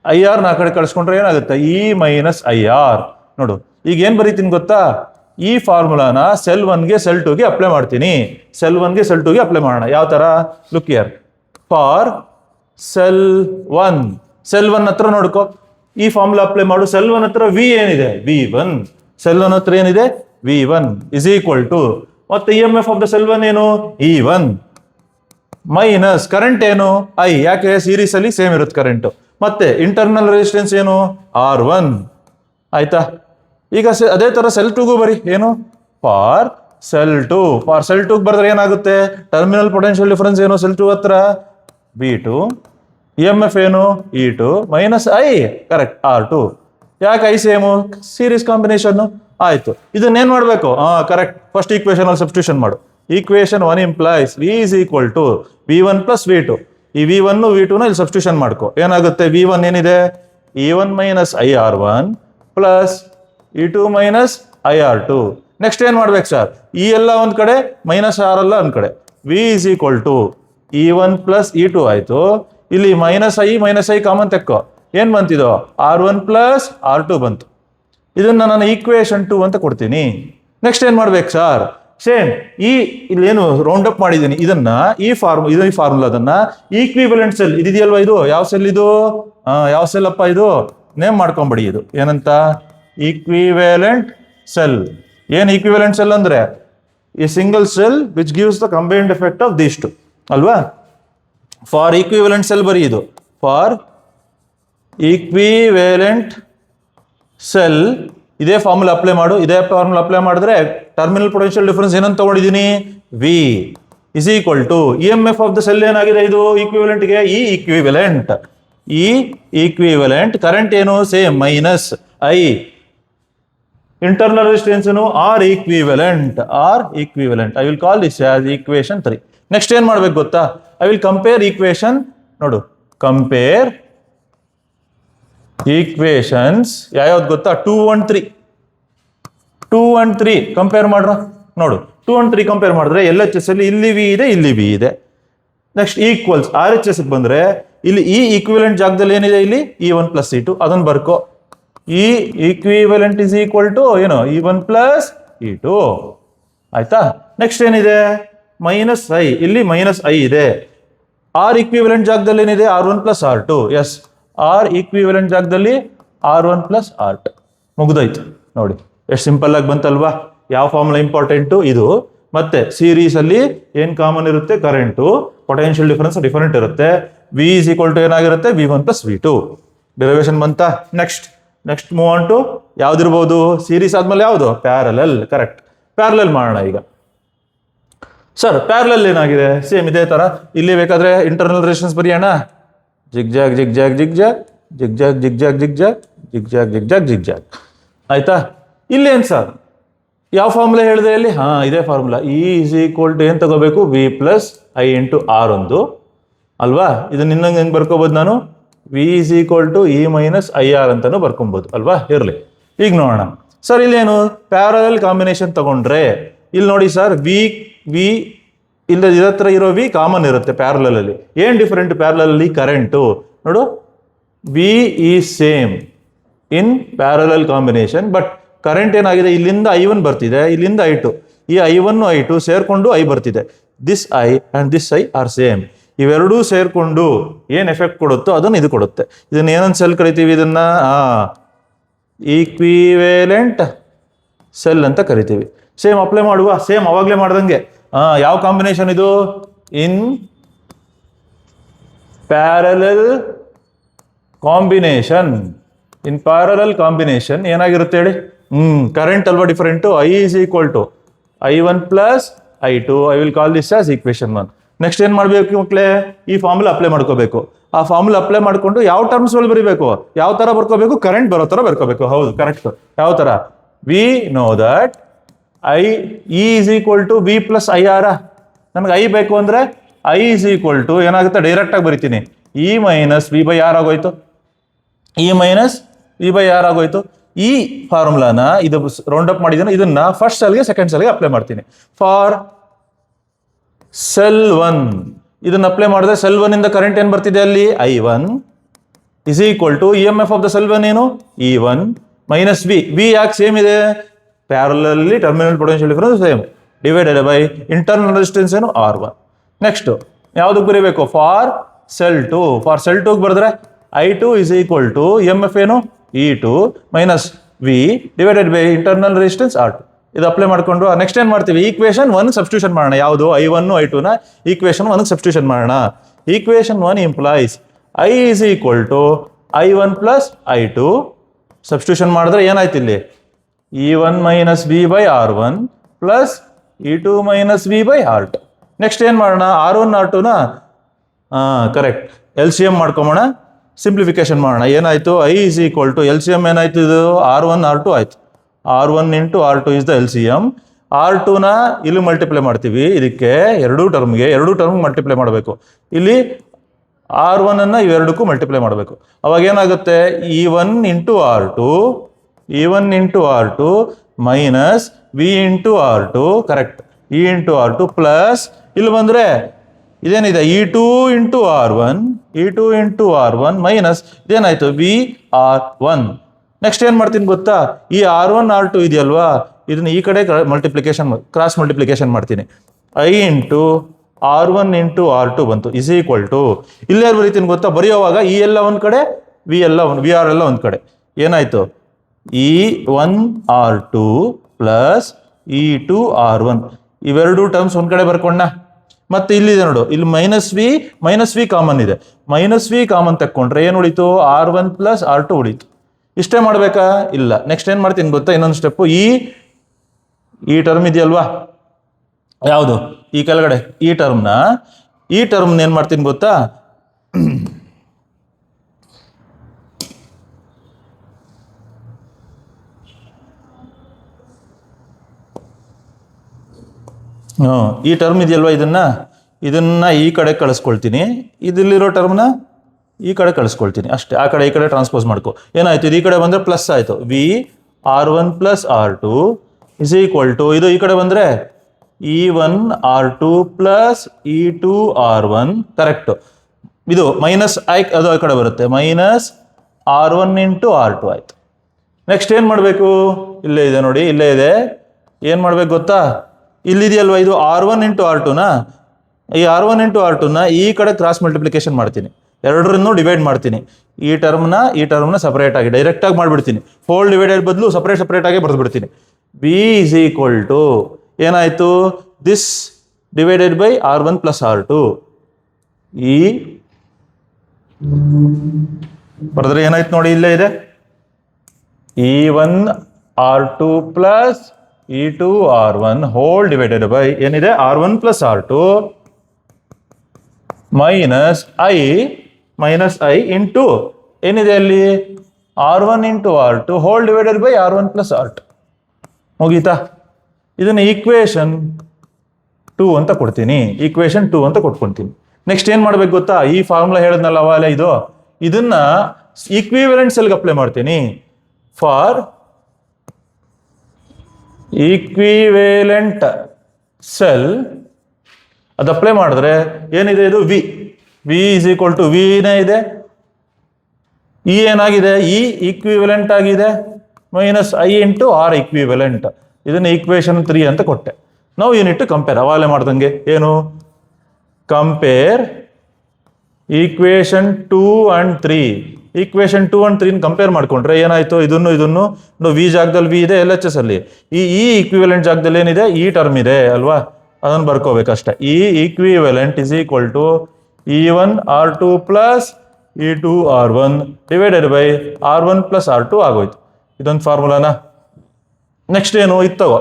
ಐ ಆರ್ ನಾ ಕಡೆ ಕಳ್ಸ್ಕೊಂಡ್ರೆ ಏನಾಗುತ್ತೆ? E minus I R. ನೋಡು, ಈಗ ಏನ್ ಬರೀತೀನಿ ಗೊತ್ತಾ? ಈ ಫಾರ್ಮುಲಾನ ಸೆಲ್ 1ಗೆ ಸೆಲ್ 2ಗೆ ಅಪ್ಲೈ ಮಾಡ್ತೀನಿ. ಸೆಲ್ 1ಗೆ ಸೆಲ್ 2ಗೆ ಅಪ್ಲೈ ಮಾಡೋಣ. ಯಾವ ತರ? Look here. ಫಾರ್ ಸೆಲ್ 1 ಹತ್ರ ನೋಡ್ಕೋ, ಈ ಫಾರ್ಮುಲಾ ಅಪ್ಲೈ ಮಾಡು. ಸೆಲ್ 1 ಹತ್ರ ವಿ ಏನಿದೆ? V1. ಸೆಲ್ 1 ಹತ್ರ ಏನಿದೆ? V1 ಇಸ್ ಈಕ್ವಲ್ ಟು, ಮತ್ತೆ E M F of the cell 1 ಏನು? E1 ಮೈನಸ್ ಕರೆಂಟ್ ಏನು? ಐ. ಯಾಕೆ? ಸೀರೀಸ್ ಅಲ್ಲಿ ಸೇಮ್ ಇರುತ್ತೆ ಕರೆಂಟ್. ಮತ್ತೆ ಇಂಟರ್ನಲ್ ರೆಸಿಸ್ಟೆನ್ಸ್ ಏನು? R1. ಆಯ್ತಾ? ಈಗ ಅದೇ ತರ ಸೆಲ್ 2ಗೂ ಬರಿ. ಏನು? ಫಾರ್ ಸೆಲ್ 2 ಬರೆದ್ರೆ ಏನಾಗುತ್ತೆ? ಟರ್ಮಿನಲ್ ಪೊಟೆನ್ಷಿಯಲ್ ಡಿಫರೆನ್ಸ್ ಏನು? ಸೆಲ್ 2 ಹತ್ರ V2. ಇ ಎಂ ಎಫ್ ಏನು? E2 minus I. Correct, R2. ಯಾಕೆ ಐ ಸೇಮು? ಸೀರೀಸ್ ಕಾಂಬಿನೇಷನ್ ಆಯ್ತು. ಇದನ್ನೇನ್ ಮಾಡ್ಬೇಕು? ಕರೆಕ್ಟ್. ಫಸ್ಟ್ ಈಕ್ವೇಶನ್ ಅಲ್ಲಿ ಸಬ್ಸ್ಟಿಟ್ಯೂಷನ್ ಮಾಡು. Equation 1 implies V is equal to V1 plus V2. ಈ V1 V2ನ ಇಲ್ಲಿ ಸಬ್ಸ್ಟಿಟ್ಯೂಷನ್ ಮಾಡ್ಕೋ. ಏನಾಗುತ್ತೆ? V1 ಏನಿದೆ? E1 minus I R1 plus E2 minus I R2. Next ಏನ್ ಮಾಡ್ಬೇಕು ಸರ್? ಈ ಎಲ್ಲ ಒಂದ್ ಕಡೆ, ಮೈನಸ್ ಆರ್ ಎಲ್ಲ ಒಂದ್ ಕಡೆ. V is equal to E1 plus E2 ಆಯ್ತು. ಇಲ್ಲಿ ಮೈನಸ್ ಐ ಕಾಮನ್ ತೆಕ್ಕೋ. ಏನ್ ಬಂತಿದೋ? R1 ಪ್ಲಸ್ R2 ಬಂತು. ಇದನ್ನ ನಾನು ಈಕ್ವೇಶನ್ 2 ಅಂತ ಕೊಡ್ತೀನಿ. ನೆಕ್ಸ್ಟ್ ಏನ್ ಮಾಡ್ಬೇಕು ಸರ್? ಸೇಮ್ ಇಲ್ಲೇನು ರೌಂಡ್ ಅಪ್ ಮಾಡಿದ್ದೀನಿ, ಇದನ್ನ ಈ ಫಾರ್ಮುಲಾದನ್ನ ಈಕ್ವಿವೆಲೆಂಟ್ ಸೆಲ್ ಇದೆಯಲ್ವಾ? ಇದು ಯಾವ ಸೆಲ್? ಇದು ಯಾವ ಸೆಲ್ ಅಪ್ಪ? ಇದು ನೇಮ್ ಮಾಡ್ಕೊಂಬಿಡಿ. ಇದು ಏನಂತ? Equivalent cell. ಏನ್ ಈಕ್ವಿವೆಲೆಂಟ್ ಸೆಲ್ ಅಂದ್ರೆ? ಈ single cell which gives the combined effect of these two ಅಲ್ವಾ? ಫಾರ್ ಈಕ್ವಿವೆಲೆಂಟ್ ಸೆಲ್ ಬರೀ ಇದು. ಫಾರ್ ಈಕ್ವಿವೆಲೆಂಟ್ ಸೆಲ್ ಇದೇ ಫಾರ್ಮುಲಾ ಅಪ್ಲೈ ಮಾಡು. ಇದೇ ಫಾರ್ಮುಲಾ ಅಪ್ಲೈ ಮಾಡಿದ್ರೆ ಟರ್ಮಿನಲ್ ಪೊಟೆನ್ಷಿಯಲ್ ಡಿಫರೆನ್ಸ್ ಏನಂತ ತಗೊಂಡಿದ್ದೀನಿ? V is equal to E M F of the cell ಏನಾಗಿದೆ? ಇದು ಈಕ್ವಿವೆಲೆಂಟ್ಗೆ ಈಕ್ವಿವೆಲೆಂಟ್ ಕರೆಂಟ್ ಏನು? Same minus I. Internal resistance R equivalent. I will call this as equation 3. Next ಏನ್ ಮಾಡ್ಬೇಕು ಗೊತ್ತಾ? I will compare equation. ನೋಡು, ಕಂಪೇರ್ ಈಕ್ವೇಶನ್ಸ್ ಯಾವ್ದು ಗೊತ್ತಾ? 2 and 3. 2 and 3 ಕಂಪೇರ್ ಮಾಡ್ರ. ನೋಡು, 2 and 3 ಕಂಪೇರ್ ಮಾಡಿದ್ರೆ ಎಲ್ ಎಚ್ ಎಸ್ ಅಲ್ಲಿ ಇಲ್ಲಿ ವಿ ಇದೆ, ಇಲ್ಲಿ ವಿ ಇದೆ. Next equals R H S ಬಂದ್ರೆ ಇಲ್ಲಿ ಈ ಈಕ್ವಿವೆಲೆಂಟ್ ಜಾಗದಲ್ಲಿ ಏನಿದೆ? ಇಲ್ಲಿ E1 + E2. ಅದನ್ನ ಬರ್ಕೋ. ಈ ಈಕ್ವಿವೆಲೆಂಟ್ ಇಸ್ ಈಕ್ವಲ್ ಟು ಏನು? E1 + E2. ಆಯ್ತಾ? ನೆಕ್ಸ್ಟ್ ಏನಿದೆ? -i. ಇಲ್ಲಿ -i ಇದೆ. ಆರ್ ಈಕ್ವಿವೆಲೆಂಟ್ ಜಾಗದಲ್ಲಿ ಏನಿದೆ? R1 + R2. S, R equivalent ಜಾಗದಲ್ಲಿ R1 + R2. ಮುಗಿದೋಯ್ತು. ನೋಡಿ ಎಷ್ಟು ಸಿಂಪಲ್ ಆಗಿ ಬಂತಲ್ವಾ? ಯಾವ ಫಾರ್ಮುಲಾ ಇಂಪಾರ್ಟೆಂಟು? ಇದು. ಮತ್ತೆ ಸೀರೀಸ್ ಅಲ್ಲಿ ಏನ್ ಕಾಮನ್ ಇರುತ್ತೆ? ಕರೆಂಟು. ಪೊಟೆನ್ಷಿಯಲ್ ಡಿಫರೆನ್ಸ್ ಡಿಫರೆಂಟ್ ಇರುತ್ತೆ. V = ಏನಾಗಿರುತ್ತೆ? V1 + V2. ಡೆರಿವೇಶನ್ ಬಂತಾ? ನೆಕ್ಸ್ಟ್ ಮೂವ್ ಆನ್ ಟು ಯಾವ್ದಿರ್ಬೋದು? ಸೀರೀಸ್ ಆದ್ಮೇಲೆ ಯಾವುದು? ಪ್ಯಾರಲಲ್. ಕರೆಕ್ಟ್. ಪ್ಯಾರಲಲ್ ಮಾಡೋಣ ಈಗ. ಸರ್ ಪ್ಯಾರಲಲ್ ಏನಾಗಿದೆ? ಸೇಮ್ ಇದೇ ತರ. ಇಲ್ಲಿ ಬೇಕಾದ್ರೆ ಇಂಟರ್ನಲ್ ರೆಸಿಸ್ಟೆನ್ಸ್ ಬರೆಯೋಣ. Zigzag zigzag zigzag zigzag zigzag zigzag zigzag zigzag zigzag. ಆಯ್ತಾ? ಇಲ್ಲೇನು ಸರ್? ಯಾವ ಫಾರ್ಮುಲಾ ಹೇಳಿದೆ ಇಲ್ಲಿ? ಇದೇ ಫಾರ್ಮುಲಾ. E = ಏನ್ ತಗೋಬೇಕು? V + I × R ಒಂದು ಅಲ್ವಾ? ಇದನ್ನ ಇನ್ನೊಂದು ಹೆಂಗ್ ಬರ್ಕೋಬಹುದು ನಾನು? V = E - IR ಅಂತಾನು ಬರ್ಕೊಬಹುದು ಅಲ್ವಾ? ಇರ್ಲಿ. ಈಗ ನೋಡೋಣ ಸರ್. ಇಲ್ಲೇನು? ಪ್ಯಾರಲಲ್ ಕಾಂಬಿನೇಷನ್ ತಗೊಂಡ್ರೆ ಇಲ್ಲಿ ನೋಡಿ ಸರ್, ವಿ ಇಲ್ಲ ಇದತ್ರ ಇರೋ ವಿ ಕಾಮನ್ ಇರುತ್ತೆ ಪ್ಯಾರಲಲ್ ಅಲ್ಲಿ. ಏನ್ ಡಿಫರೆಂಟ್ ಪ್ಯಾರಲಲ್ ಅಲ್ಲಿ? ಕರೆಂಟು. ನೋಡು, V is same in parallel combination, but current ಏನಾಗಿದೆ? ಇಲ್ಲಿಂದ I1 ಬರ್ತಿದೆ, ಇಲ್ಲಿಂದ I2. ಈ I1 I2 ಸೇರ್ಕೊಂಡು I ಬರ್ತಿದೆ. This I and this I are same. ಇವೆರಡೂ ಸೇರ್ಕೊಂಡು ಏನ್ ಎಫೆಕ್ಟ್ ಕೊಡುತ್ತೋ ಅದನ್ನು ಇದು ಕೊಡುತ್ತೆ. ಇದನ್ನ ಏನೊಂದು ಸೆಲ್ ಕರಿತೀವಿ? ಇದನ್ನ ಈಕ್ವಿವೆಲೆಂಟ್ ಸೆಲ್ ಅಂತ ಕರಿತೀವಿ. ಸೇಮ್ ಅಪ್ಲೈ ಮಾಡುವ. ಸೇಮ್ ಅವಾಗಲೇ ಮಾಡ್ದಂಗೆ. ಯಾವ ಕಾಂಬಿನೇಷನ್ ಇದು? ಇನ್ ಪ್ಯಾರಲಲ್ ಕಾಂಬಿನೇಷನ್. ಏನಾಗಿರುತ್ತೆ ಹೇಳಿ? ಕರೆಂಟ್ ಅಲ್ವಾ different? I = I1 + I2. I will call this as equation 1. Next ಏನ್ ಮಾಡ್ಬೇಕು ಮಕ್ಕಳೇ? ಈ ಫಾರ್ಮುಲಾ ಅಪ್ಲೈ ಮಾಡ್ಕೋಬೇಕು. ಆ ಫಾರ್ಮುಲಾ ಅಪ್ಲೈ ಮಾಡ್ಕೊಂಡು ಯಾವ ಟರ್ಮ್ಸ್ ಬರೀಬೇಕು? ಯಾವ ತರ ಬರ್ಕೋಬೇಕು? ಕರೆಂಟ್ ಬರೋ ತರ ಬರ್ಕೋಬೇಕು. ಹೌದು, ಕರೆಕ್ಟ್. ಯಾವ ತರ? V know that E = V + IR. ನನಗೆ I ಬೇಕು ಅಂದ್ರೆ I = ಏನಾಗುತ್ತೆ? ಡೈರೆಕ್ಟ್ ಆಗಿ ಬರಿತೀನಿ. E - V/R ಆಗೋಯ್ತು. E - V/R ಆಗೋಯ್ತು. ಈ ಫಾರ್ಮುಲಾನ ಇದು ರೌಂಡ್ ಅಪ್ ಮಾಡಿದ್ದೇನೆ. ಇದನ್ನ ಫಸ್ಟ್ ಸೆಲ್ಗೆ ಸೆಕೆಂಡ್ ಸೆಲ್ಗೆ ಅಪ್ಲೈ ಮಾಡ್ತೀನಿ. ಫಾರ್ ಸೆಲ್ 1 ಇದನ್ನ ಅಪ್ಲೈ ಮಾಡಿದ್ರೆ ಸೆಲ್ 1 ಇಂದ ಕರೆಂಟ್ ಏನ್ ಬರ್ತಿದೆ? ಅಲ್ಲಿ I1 = EMF of the cell 1 ಏನು? E1 - V ಯಾಕೆ ಸೇಮ್ ಇದೆ? ಪ್ಯಾರಲಲ್ಲಿ terminal potential difference same, divided by internal resistance ಏನು? R1. ನೆಕ್ಸ್ಟ್ ಯಾವ್ದಕ್ಕೆ ಬರೀಬೇಕು? For cell 2. ಫಾರ್ ಸೆಲ್ 2 ಬರೆದ್ರೆ I2 = EMF ಏನು? E2 - V divided by internal resistance R2. ಇದು ಅಪ್ಲೈ ಮಾಡ್ಕೊಂಡು ನೆಕ್ಸ್ಟ್ ಏನ್ ಮಾಡ್ತೀವಿ? ಈಕ್ವೇಶನ್ 1 ಸಬ್ಸ್ಟಿಟ್ಯೂಷನ್ ಮಾಡೋಣ. ಯಾವುದು? I1 I2 ನ ಈಕ್ವೇಶನ್ 1 ಸಬ್ಸ್ಟಿಟ್ಯೂಷನ್ ಮಾಡೋಣ. Equation 1 implies I = I1 + I2. Substitution ಮಾಡಿದ್ರೆ ಏನಾಯ್ತು ಇಲ್ಲಿ? E1 - V/R1 + E2 - V/R2. Next ಏನ್ ಮಾಡೋಣ? R1 R2 ನ ಕರೆಕ್ಟ್ LCM ಮಾಡ್ಕೊಂಬೋಣ. ಸಿಂಪ್ಲಿಫಿಕೇಶನ್ ಮಾಡೋಣ. ಏನಾಯ್ತು? I = LCM ಏನಾಯ್ತು? ಇದು R1 R2 ಆಯ್ತು. R1 × R2 is the LCM. R2 ನ ಇಲ್ಲಿ ಮಲ್ಟಿಪ್ಲೈ ಮಾಡ್ತೀವಿ. ಇದಕ್ಕೆ ಎರಡು ಟರ್ಮ್ ಮಲ್ಟಿಪ್ಲೈ ಮಾಡಬೇಕು. ಇಲ್ಲಿ R1 ಅನ್ನ ಇವೆರಡಕ್ಕೂ ಮಲ್ಟಿಪ್ಲೈ ಮಾಡಬೇಕು. ಅವಾಗ ಏನಾಗುತ್ತೆ? E1 × R2 minus V × R2. Correct. E × R2 plus ಇಲ್ಲಿ ಬಂದ್ರೆ ಇದೇನಿದೆ? E2 × R1 minus ಇದೇನಾಯ್ತು? VR1. Next ಏನ್ ಮಾಡ್ತೀನಿ ಗೊತ್ತಾ? ಈ R1 R2 ಇದೆಯಲ್ವಾ, ಇದನ್ನ ಈ ಕಡೆ ಕ್ರಾಸ್ ಮಲ್ಟಿಪ್ಲಿಕೇಶನ್ ಮಾಡ್ತೀನಿ. I × R1 × R2 ಬಂತು = ಇಲ್ಲೇ ಬರೀತೀನಿ ಗೊತ್ತಾ? ಬರೆಯುವಾಗ ಈ ಎಲ್ಲ ಒಂದ್ ಕಡೆ, VR ಎಲ್ಲ ಒಂದ್ ಕಡೆ. ಏನಾಯ್ತು? E1 R2 + E2 R1. ಇವೆರಡು ಟರ್ಮ್ಸ್ ಒಂದ್ ಕಡೆ ಬರ್ಕೊಂಡ. ಮತ್ತೆ ಇಲ್ಲಿದೆ ನೋಡು, ಇಲ್ಲಿ ಮೈನಸ್ ವಿ ಕಾಮನ್ ಇದೆ. -V ಕಾಮನ್ ತಕ್ಕೊಂಡ್ರೆ ಏನು ಉಳಿತು? R1 + R2 ಉಳಿತು. ಇಷ್ಟೇ ಮಾಡ್ಬೇಕಾ? ಇಲ್ಲ. ನೆಕ್ಸ್ಟ್ ಏನ್ ಮಾಡ್ತೀನಿ ಗೊತ್ತಾ? ಇನ್ನೊಂದು ಸ್ಟೆಪ್. ಈ ಟರ್ಮ್ ಇದೆಯಲ್ವಾ, ಯಾವುದು? ಈ ಕೆಳಗಡೆ ಈ ಟರ್ಮ್ನ ಏನ್ ಮಾಡ್ತೀನಿ ಗೊತ್ತಾ? ಈ ಟರ್ಮ್ ಇದೆಯಲ್ವ ಇದನ್ನ ಈ ಕಡೆ ಕಳಿಸ್ಕೊಳ್ತೀನಿ, ಇದಲ್ಲಿರೋ ಟರ್ಮ್ನ ಈ ಕಡೆ ಕಳಿಸ್ಕೊಳ್ತೀನಿ ಅಷ್ಟೇ. ಆ ಕಡೆ ಈ ಕಡೆ ಟ್ರಾನ್ಸ್ಪೋಸ್ ಮಾಡ್ಕೊ. ಏನಾಯ್ತು, ಇದು ಈ ಕಡೆ ಬಂದರೆ ಪ್ಲಸ್ ಆಯಿತು. V(R1 + R2) is equal to ಇದು ಈ ಕಡೆ ಬಂದರೆ E1(R2 + E2(R1). ಕರೆಕ್ಟು. ಇದು ಮೈನಸ್ ಅದು ಈ ಕಡೆ ಬರುತ್ತೆ, -R1 × R2 ಆಯಿತು. ನೆಕ್ಸ್ಟ್ ಏನು ಮಾಡಬೇಕು, ಇಲ್ಲೇ ಇದೆ ನೋಡಿ, ಇಲ್ಲೇ ಇದೆ. ಏನು ಮಾಡ್ಬೇಕು ಗೊತ್ತಾ, ಇಲ್ಲಿದೆಯಲ್ವ ಇದು R1 × R2ನ, ಈ R1 × R2ನ ಈ ಕಡೆ ಕ್ರಾಸ್ ಮಲ್ಟಿಪ್ಲಿಕೇಶನ್ ಮಾಡ್ತೀನಿ, ಎರಡರನ್ನು ಡಿವೈಡ್ ಮಾಡ್ತೀನಿ. ಈ ಟರ್ಮ್ನ ಸಪರೇಟ್ ಆಗಿ ಡೈರೆಕ್ಟಾಗಿ ಮಾಡಿಬಿಡ್ತೀನಿ. ಹೋಲ್ ಡಿವೈಡೆಡ್ ಬದಲು ಸಪರೇಟ್ ಆಗಿ ಬರೆದ್ಬಿಡ್ತೀನಿ. B ಇಸ್ ಈಕ್ವಲ್ ಟು ಏನಾಯಿತು, this divided by R1 + R2. ಈ ಬರೆದ್ರೆ ಏನಾಯ್ತು ನೋಡಿ, ಇಲ್ಲೇ ಇದೆ E1(R2 + E2(R1) whole divided by ಏನಿದೆ R1 + R2 -I ಇಂಟು ಏನಿದೆ ಅಲ್ಲಿ R1 × R2 whole divided by R1 + R2. ಮುಗೀತಾ? ಇದನ್ನು ಈಕ್ವೇಷನ್ 2 ಅಂತ ಕೊಡ್ತೀನಿ, ಈಕ್ವೇಷನ್ 2 ಅಂತ ಕೊಟ್ಕೊಳ್ತೀನಿ. ನೆಕ್ಸ್ಟ್ ಏನು ಮಾಡ್ಬೇಕು ಗೊತ್ತಾ, ಈ ಫಾರ್ಮುಲಾ ಹೇಳಿದ್ನಲ್ಲ ಅವಾಗಲೇ ಇದನ್ನ ಈಕ್ವಿವೆಲೆಂಟ್ ಸೆಲ್ಗೆ ಅಪ್ಲೈ ಮಾಡ್ತೀನಿ. ಫಾರ್ ಈಕ್ವಿವೆಲೆಂಟ್ ಸೆಲ್ ಅದು ಅಪ್ಲೈ ಮಾಡಿದ್ರೆ ಏನಿದೆ, ಇದು V ಇಸ್ ಈಕ್ವಲ್ ಟು ವಿನೇ ಇದೆ, ಇ ಏನಾಗಿದೆ, ಇ ಈಕ್ವಿವೆಲೆಂಟ್ ಆಗಿದೆ, -I × R ಈಕ್ವಿವೆಲೆಂಟ್. ಇದನ್ನು ಈಕ್ವೇಷನ್ 3 ಅಂತ ಕೊಟ್ಟೆ. ನಾವು ಯೂನಿಟ್ ಕಂಪೇರ್ ಅವಾಗಲೇ ಮಾಡ್ದಂಗೆ ಏನು, compare equation 2 and 3. Equation 2 and 3 compare ಮಾಡ್ಕೊಂಡ್ರೆ ಏನಾಯ್ತು, ಇದನ್ನು ವಿ ಜಾಗದಲ್ಲಿ ವಿ ಇದೆ LHS ಅಲ್ಲಿ, ಈ ಈಕ್ವಿವೆಲೆಂಟ್ ಜಾಗದಲ್ಲಿ ಏನಿದೆ, ಈ ಟರ್ಮ್ ಇದೆ ಅಲ್ವಾ, ಅದನ್ನು ಬರ್ಕೋಬೇಕಷ್ಟೆ. E equivalent is equal to E1(R2 + E2(R1) divided by R1 + R2 ಆಗೋಯ್ತು. ಇದೊಂದು ಫಾರ್ಮುಲಾನ. ನೆಕ್ಸ್ಟ್ ಏನು ಇತ್ತಗೋ,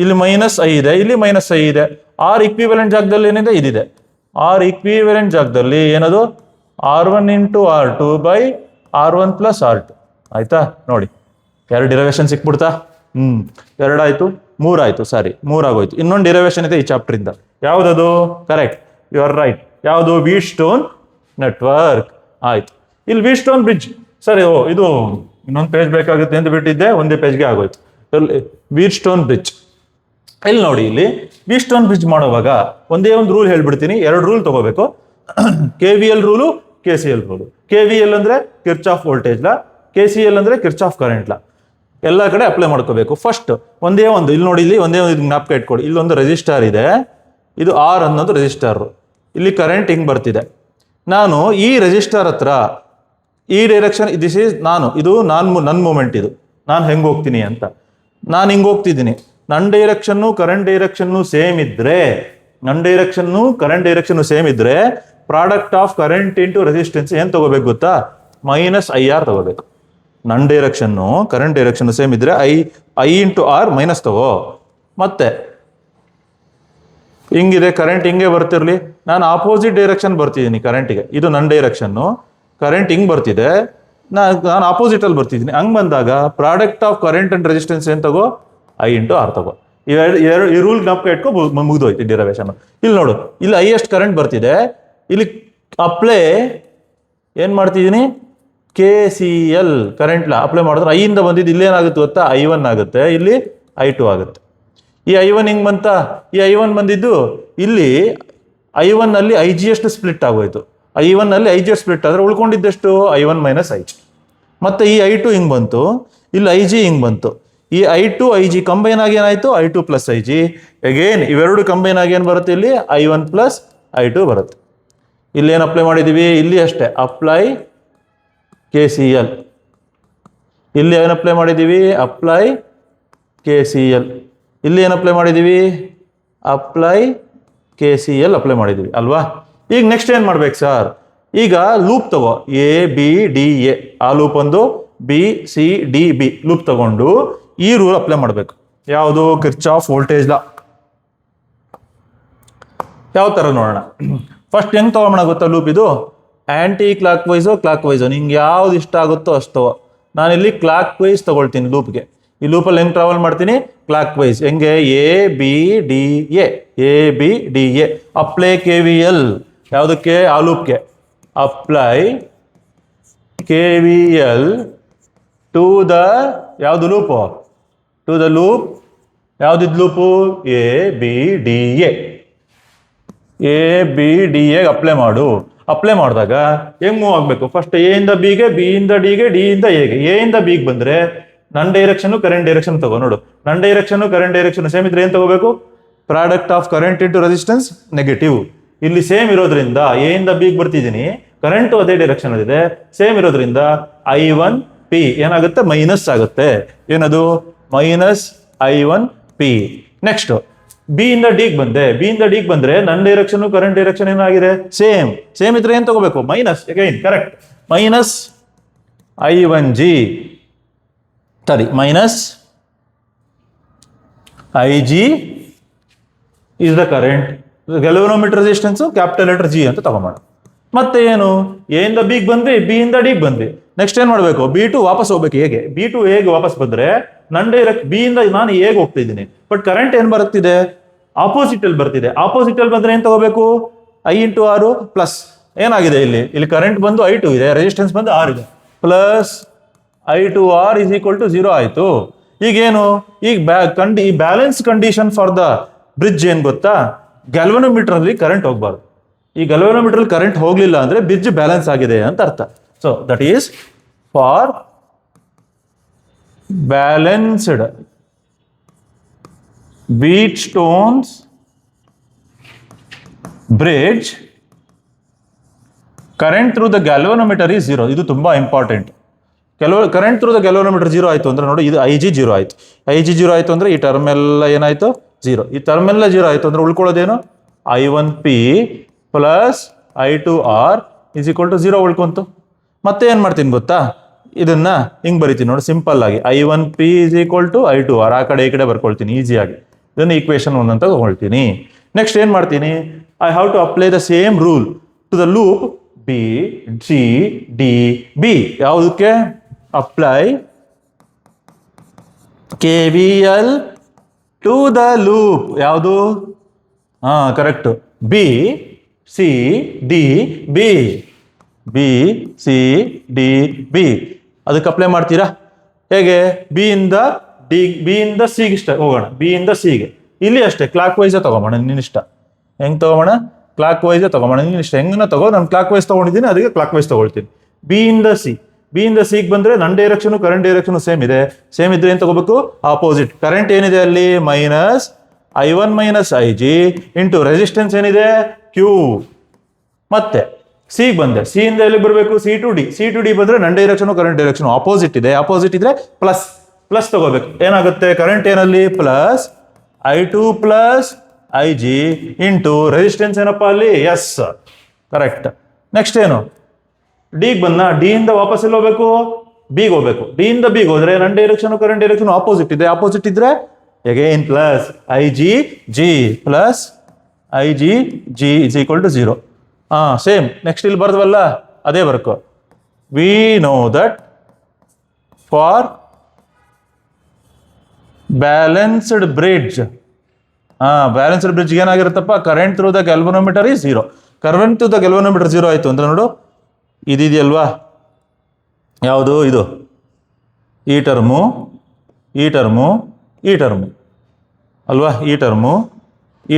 ಇಲ್ಲಿ -I ಇದೆ, ಇಲ್ಲಿ -I ಇದೆ. R ಈಕ್ವಿವೆಲೆಂಟ್ ಜಾಗದಲ್ಲಿ ಏನಿದೆ, ಇದಿದೆ. R ಈಕ್ವಿವೆಲೆಂಟ್ ಜಾಗದಲ್ಲಿ ಏನದು, R1 × R2 by R1 + R2 ಆಯ್ತಾ. ನೋಡಿ, ಎರಡು ಡಿರೈವೇಶನ್ ಸಿಕ್ಬಿಡ್ತಾ. 2 ಆಯಿತು, 3 ಆಯಿತು, ಸಾರಿ 3 ಆಗೋಯ್ತು. ಇನ್ನೊಂದು ಡಿರೈವೇಶನ್ ಇದೆ ಈ ಚಾಪ್ಟರಿಂದ. ಯಾವುದದು, ಕರೆಕ್ಟ್, ಯು ಆರ್ ರೈಟ್. ಯಾವುದು, ವೀಟ್ಸ್ಟೋನ್ ನೆಟ್ವರ್ಕ್ ಆಯ್ತು. ಇಲ್ಲಿ ವೀಟ್ಸ್ಟೋನ್ ಬ್ರಿಡ್ಜ್, ಸರಿ, ಇದು ಇನ್ನೊಂದು ಪೇಜ್ ಬೇಕಾಗುತ್ತೆ ಅಂತ ಬಿಟ್ಟಿದ್ದೆ, ಒಂದೇ ಪೇಜ್ಗೆ ಆಗೋಯ್ತು. ವೀಟ್ಸ್ಟೋನ್ ಬ್ರಿಡ್ಜ್ ಇಲ್ಲಿ ನೋಡಿ, ಇಲ್ಲಿ ವೀಟ್ಸ್ಟೋನ್ ಬ್ರಿಡ್ಜ್ ಮಾಡುವಾಗ ಒಂದೇ ಒಂದು ರೂಲ್ ಹೇಳ್ಬಿಡ್ತೀನಿ, 2 ರೂಲ್ ತಗೋಬೇಕು. KVL rule, KCL rule. KVL ಅಂದರೆ ಕಿರ್ಚಾಫ್ ವೋಲ್ಟೇಜ್ ಲಾ, KCL ಅಂದರೆ ಕಿರ್ಚಾಫ್ ಕರೆಂಟ್ ಲಾ. ಎಲ್ಲ ಕಡೆ ಅಪ್ಲೈ ಮಾಡ್ಕೋಬೇಕು. ಫಸ್ಟ್ ಒಂದೇ ಒಂದು ಇಲ್ಲಿ ನೋಡಿ, ಇಲ್ಲಿ ಒಂದೇ ಒಂದು ಜ್ಞಾಪಕ ಇಟ್ಕೊಡಿ. ಇಲ್ಲೊಂದು ರೆಸಿಸ್ಟರ್ ಇದೆ, ಇದು R ಅನ್ನೋದು ರೆಸಿಸ್ಟರ್. ಇಲ್ಲಿ ಕರೆಂಟ್ ಹಿಂಗೆ ಬರ್ತಿದೆ. ನಾನು ಈ ರೆಸಿಸ್ಟರ್ ಹತ್ರ ಈ ಡೈರೆಕ್ಷನ್, ಇದು ನನ್ನ ಮೂಮೆಂಟ್, ಇದು ನಾನು ಹೆಂಗೆ ಹೋಗ್ತೀನಿ ಅಂತ. ನಾನು ಹಿಂಗೆ ಹೋಗ್ತಿದ್ದೀನಿ, ನನ್ನ ಡೈರೆಕ್ಷನ್ನು ಕರೆಂಟ್ ಡೈರೆಕ್ಷನ್ನು ಸೇಮ್ ಇದ್ರೆ product of current into resistance ಏನು ತಗೋಬೇಕು ಗೊತ್ತಾ, -IR ತಗೋಬೇಕು. ನನ್ನ ಡೈರೆಕ್ಷನ್ನು ಕರೆಂಟ್ ಡೈರೆಕ್ಷನ್ ಸೇಮ್ ಇದ್ರೆ I × R ಮೈನಸ್ ತಗೋ. ಮತ್ತೆ ಹಿಂಗಿದೆ, ಕರೆಂಟ್ ಹಿಂಗೆ ಬರ್ತಿರ್ಲಿ, ನಾನು ಆಪೋಸಿಟ್ ಡೈರೆಕ್ಷನ್ ಬರ್ತಿದ್ದೀನಿ ಕರೆಂಟಿಗೆ. ಇದು ನನ್ನ ಡೈರೆಕ್ಷನ್ನು, ಕರೆಂಟ್ ಹಿಂಗೆ ಬರ್ತಿದೆ, ನಾನು ಆಪೋಸಿಟಲ್ಲಿ ಬರ್ತಿದ್ದೀನಿ. ಹಂಗೆ ಬಂದಾಗ product of current and resistance ಏನು ತಗೋ, I × R ತಗೋ. ಈ ರೂಲ್ ಜ್ಞಾಪಕ ಇಟ್ಕೊ, ಮುಗಿದೋಯ್ತು ಡಿರೈವೇಶನ್. ಇಲ್ಲಿ ನೋಡು, ಇಲ್ಲಿ ಹೈಯೆಸ್ಟ್ ಕರೆಂಟ್ ಬರ್ತಿದೆ, ಇಲ್ಲಿ ಅಪ್ಲೈ ಏನು ಮಾಡ್ತಿದ್ದೀನಿ, KCL ಕರೆಂಟ್ ಲಾ ಅಪ್ಲೈ ಮಾಡಿದ್ರೆ I ಇಂದ ಬಂದಿದ್ದು ಇಲ್ಲಿ ಏನಾಗುತ್ತೆ ಗೊತ್ತಾ, I1 ಆಗುತ್ತೆ, ಇಲ್ಲಿ I2 ಆಗುತ್ತೆ. ಈ I1 ಹಿಂಗೆ ಬಂತ, ಈ I1 ಬಂದಿದ್ದು ಇಲ್ಲಿ I1 ಅಲ್ಲಿ IG ಎಷ್ಟು ಸ್ಪ್ಲಿಟ್ ಆಗೋಯ್ತು. I1 ಅಲ್ಲಿ IG ಸ್ಪ್ಲಿಟ್ ಆದರೆ ಉಳ್ಕೊಂಡಿದ್ದೆಷ್ಟು, I1 - IG. ಮತ್ತೆ ಈ I2 ಹಿಂಗೆ ಬಂತು, ಇಲ್ಲಿ IG ಹಿಂಗೆ ಬಂತು. ಈ I2 IG ಕಂಬೈನ್ ಆಗಿ ಏನಾಯಿತು, I2 + IG. ಅಗೇನ್ ಇವೆರಡು ಕಂಬೈನ್ ಆಗಿ ಏನು ಬರುತ್ತೆ, ಇಲ್ಲಿ I1 + I2 ಬರುತ್ತೆ. ಇಲ್ಲಿ ಏನು ಅಪ್ಲೈ ಮಾಡಿದ್ದೀವಿ, ಇಲ್ಲಿ ಅಷ್ಟೇ ಅಪ್ಲೈ KCL. ಇಲ್ಲಿ ಏನು ಅಪ್ಲೈ ಮಾಡಿದ್ದೀವಿ, ಅಪ್ಲೈ KCL. ಇಲ್ಲಿ ಏನು ಅಪ್ಲೈ ಮಾಡಿದ್ದೀವಿ, ಅಪ್ಲೈ KCL ಅಪ್ಲೈ ಮಾಡಿದ್ದೀವಿ ಅಲ್ವಾ. ಈಗ ನೆಕ್ಸ್ಟ್ ಏನು ಮಾಡ್ಬೇಕು ಸರ್, ಈಗ ಲೂಪ್ ತಗೋ, ABDA ಆ ಲೂಪ್ ಒಂದು, BCDB ಲೂಪ್ ತಗೊಂಡು ಈ ರೂಲ್ ಅಪ್ಲೈ ಮಾಡಬೇಕು. ಯಾವುದು, ಕಿರ್ಚಾಫ್ ವೋಲ್ಟೇಜ್ ಲಾ. ಯಾವ ಥರ ನೋಡೋಣ. ಫಸ್ಟ್ ಹೆಂಗೆ ತಗೊಳ್ಳೋಣ ಗೊತ್ತಾ ಲೂಪ್, ಇದು ಆ್ಯಂಟಿ ಕ್ಲಾಕ್ ವೈಸು ನಿಂಗೆ ಯಾವ್ದು ಇಷ್ಟ ಆಗುತ್ತೋ ಅಷ್ಟು. ನಾನಿಲ್ಲಿ ಕ್ಲಾಕ್ ವೈಸ್ ತಗೊಳ್ತೀನಿ ಲೂಪ್ಗೆ. ಈ ಲೂಪಲ್ಲಿ ಹೆಂಗೆ ಟ್ರಾವೆಲ್ ಮಾಡ್ತೀನಿ, ಕ್ಲಾಕ್ ವೈಸ್. ಹೆಂಗೆ? A B D A, A B D A. Apply K V L, ಯಾವುದಕ್ಕೆ? ಆ ಲೂಪ್ಗೆ. Apply K V L to the ಯಾವುದು ಲೂಪು? To the loop. ಯಾವುದಿದ್ loop? A B D A. A B D ಎಗೆ ಅಪ್ಲೈ ಮಾಡು. ಅಪ್ಲೈ ಮಾಡಿದಾಗ ಹೆಂಗ್ ಮೂವ್ ಆಗಬೇಕು? ಫಸ್ಟ್ ಎ ಇಂದ ಬಿಗೆ, ಬಿ ಇಂದ ಡಿಗೆ, ಡಿ ಇಂದ ಎಗೆ. ಎ ಇಂದ ಬಿಗೆ ಬಂದ್ರೆ ನನ್ನ ಡೈರೆಕ್ಷನ್ ಕರೆಂಟ್ ಡೈರೆಕ್ಷನ್ ತಗೋ. ನೋಡು, ನನ್ನ ಡೈರೆಕ್ಷನ್ ಕರೆಂಟ್ ಡೈರೆಕ್ಷನ್ ಸೇಮ್ ಇದ್ರೆ ಏನ್ ತಗೋಬೇಕು? Product of current into resistance negative. ಇಲ್ಲಿ ಸೇಮ್ ಇರೋದ್ರಿಂದ ಎ ಇಂದ ಬಿಗೆ ಬರ್ತಿದ್ದೀನಿ, ಕರೆಂಟ್ ಅದೇ ಡೈರೆಕ್ಷನ್ ಇದೆ, ಸೇಮ್ ಇರೋದ್ರಿಂದ I1 P ಏನಾಗುತ್ತೆ? ಮೈನಸ್ ಆಗುತ್ತೆ. ಏನದು? Minus I1 P. Next B ಇಂದ ಡಿಗೆ ಬಂದೆ. ಬಿ ಇಂದ ಡಿಗೆ ಬಂದ್ರೆ ನನ್ನ ಡೈರೆಕ್ಷನ್ ಕರೆಂಟ್ ಡೈರೆಕ್ಷನ್ ಏನಾಗಿದೆ? ಸೇಮ್. ಸೇಮ್ ಇದ್ರೆ ಏನ್ ತಗೋಬೇಕು? Minus. Again correct. Minus I1G, sorry, minus IG is the current. Galvanometer resistance capital letter G ಅಂತ ತಗೊಂಬೋಣ. ಮತ್ತೆ ಏನು? ಎ ಇಂದ ಬಿಗೆ ಬಂದ್ವಿ, ಬಿ ಇಂದ ಡಿಗೆ ಬಂದ್ವಿ. ನೆಕ್ಸ್ಟ್ ಏನ್ ಮಾಡ್ಬೇಕು? B2 ವಾಪಸ್ ಹೋಗ್ಬೇಕು. ಹೇಗೆ? B2 ಹೇಗೆ ವಾಪಸ್ ಬಂದ್ರೆ ನನ್ನ ಡೈರೆಕ್ಟ್ ಬಿ ಇಂದ ನಾನು ಹೇಗೆ ಹೋಗ್ತಾ ಇದ್ದೀನಿ, ಬಟ್ ಕರೆಂಟ್ ಏನ್ ಬರ್ತಿದೆ? ಆಪೋಸಿಟ್ ಅಲ್ಲಿ ಬರ್ತಿದೆ. ಆಪೋಸಿಟ್ ಅಲ್ಲಿ ಬಂದ್ರೆ ಏನ್ ತಗೋಬೇಕು? I ಇಂಟು ಆರ್ ಪ್ಲಸ್ ಏನಾಗಿದೆ ಇಲ್ಲಿ? ಇಲ್ಲಿ ಕರೆಂಟ್ ಬಂದು I2 ಇದೆ, ರೆಸಿಸ್ಟೆನ್ಸ್ ಬಂದು R ಇದೆ, plus I2R is equal to 0 ಆಯ್ತು. ಈಗೇನು? ಈಗ ಈ balance condition for the bridge ಏನ್ ಗೊತ್ತಾ? ಗ್ಯಾಲ್ವನೋಮೀಟರ್ ಅಲ್ಲಿ ಕರೆಂಟ್ ಹೋಗ್ಬಾರ್ದು. ಈ ಗ್ಯಾಲ್ವನೋಮೀಟರ್ ಅಲ್ಲಿ ಕರೆಂಟ್ ಹೋಗ್ಲಿಲ್ಲ ಅಂದ್ರೆ ಬ್ರಿಡ್ಜ್ ಬ್ಯಾಲೆನ್ಸ್ ಆಗಿದೆ ಅಂತ ಅರ್ಥ. So that is for balanced Wheatstone's bridge, current through the galvanometer is 0. ಇದು ತುಂಬಾ important. Current through the galvanometer 0 ಆಯ್ತು ಅಂದ್ರೆ ನೋಡಿ, ಇದು IG 0 ಆಯ್ತು. IG 0 ಆಯ್ತು ಅಂದ್ರೆ ಈ ಟರ್ಮ್ ಎಲ್ಲ ಏನಾಯ್ತು? 0. ಈ ಟರ್ಮ್ ಎಲ್ಲ 0 ಆಯ್ತು ಅಂದ್ರೆ ಉಳ್ಕೊಳ್ಳೋದೇನು? I1P plus I2R is equal to 0 ಉಳ್ಕೊಂತು. ಮತ್ತೆ ಏನ್ ಮಾಡ್ತೀನಿ ಗೊತ್ತಾ? ಇದನ್ನ ಹಿಂಗ್ ಬರಿತೀನಿ ನೋಡಿ, ಸಿಂಪಲ್ ಆಗಿ. I1P is equal to I2R. ಆ ಕಡೆ ಈ ಕಡೆ ಬರ್ಕೊಳ್ತೀನಿ ಈಸಿಯಾಗಿ. ಇದನ್ನು ಈಕ್ವೇಶನ್ 1 ಅಂತ ತಗೊಳ್ತೀನಿ. ನೆಕ್ಸ್ಟ್ ಏನ್ ಮಾಡ್ತೀನಿ? I have to apply the same rule to the loop B C D B. ಯಾವುದಕ್ಕೆ? Apply K V L to the loop. ಯಾವುದು? Correct. B C D B. B C D B ಅದಕ್ಕೆ ಅಪ್ಲೈ ಮಾಡ್ತೀರಾ? ಹೇಗೆ? ಬಿ ಇಂದ ಸಿಗೆ ಹೋಗೋಣ. ಬಿ ಇಂದ ಸಿಗೆ ಇಲ್ಲಿ ಅಷ್ಟೇ ಕ್ಲಾಕ್ ವೈಸ್ ತಗೋಬೋಣ. ನಿನ್ನಿಷ್ಟ ಹೆಂಗ್ ತಗೋಬೋಣ? Clock wise ತಗೋಬೋಣ. ನಿನ್ನಿಷ್ಟ ಹೆಂಗನ ತಗೋ. ನಾನು ಕ್ಲಾಕ್ ವೈಸ್ ತಗೊಂಡಿದ್ದೀನಿ, ಅದಕ್ಕೆ ಕ್ಲಾಕ್ ವೈಸ್ ತಗೊಳ್ತೀನಿ. ಬಿ ಇಂದ ಸಿಗೆ ಬಂದ್ರೆ ನನ್ನ ಡೈರೆಕ್ಷನ್ ಕರೆಂಟ್ ಡೈರೆಕ್ಷನ್ ಸೇಮ್ ಇದೆ. ಸೇಮ್ ಇದ್ರೆ ಏನ್ ತಗೋಬೇಕು? ಆಪೋಸಿಟ್. ಕರೆಂಟ್ ಏನಿದೆ ಅಲ್ಲಿ? Minus I1 minus IG into resistance ಏನಿದೆ? Q. ಮತ್ತೆ ಸಿ ಬಂದೆ. ಸಿ ಇಂದ ಎಲ್ಲಿ ಬರಬೇಕು? ಸಿ ಟು ಡಿ ಬಂದ್ರೆ ನನ್ನ ಡೈರೆಕ್ಷನ್ ಕರೆಂಟ್ ಡೈರೆಕ್ಷನ್ ಆಪೋಸಿಟ್ ಇದೆ. ಆಪೋಸಿಟ್ ಇದ್ರೆ ಪ್ಲಸ್ ತಗೋಬೇಕು. ಏನಾಗುತ್ತೆ? ಕರೆಂಟ್ ಏನಲ್ಲಿ? Plus I2 plus IG into resistance ಏನಪ್ಪಾ ಅಲ್ಲಿ? ಎಸ್. ಕರೆಕ್ಟ್. ನೆಕ್ಸ್ಟ್ ಏನು? ಡಿಗೆ ಬಂದ. ಡಿ ಇಂದ ವಾಪಸ್ ಎಲ್ಲಿ ಹೋಗ್ಬೇಕು? ಬಿಗೆ ಹೋಗ್ಬೇಕು. ಡಿ ಇಂದ ಬಿಗೆ ಹೋದ್ರೆ ನನ್ನ ಡೈರೆಕ್ಷನ್ ಕರೆಂಟ್ ಡೈರೆಕ್ಷನ್ ಆಪೋಸಿಟ್ ಇದೆ. ಆಪೋಸಿಟ್ ಇದ್ರೆ again plus IG plus IG is equal to 0. Same. Next ಇಲ್ಲಿ ಬರ್ದವಲ್ಲ, ಅದೇ ಬರ್ಕೋ. We know that for balanced bridge, balanced bridge ಏನಾಗಿರುತ್ತಪ್ಪ? Current through the galvanometer is 0. Current through the galvanometer 0 ಆಯ್ತು ಅಂದ್ರೆ ನೋಡು, ಇದೆಯಲ್ವಾ? ಯಾವುದು ಇದು? ಈ ಟರ್ಮು ಅಲ್ವಾ? ಈ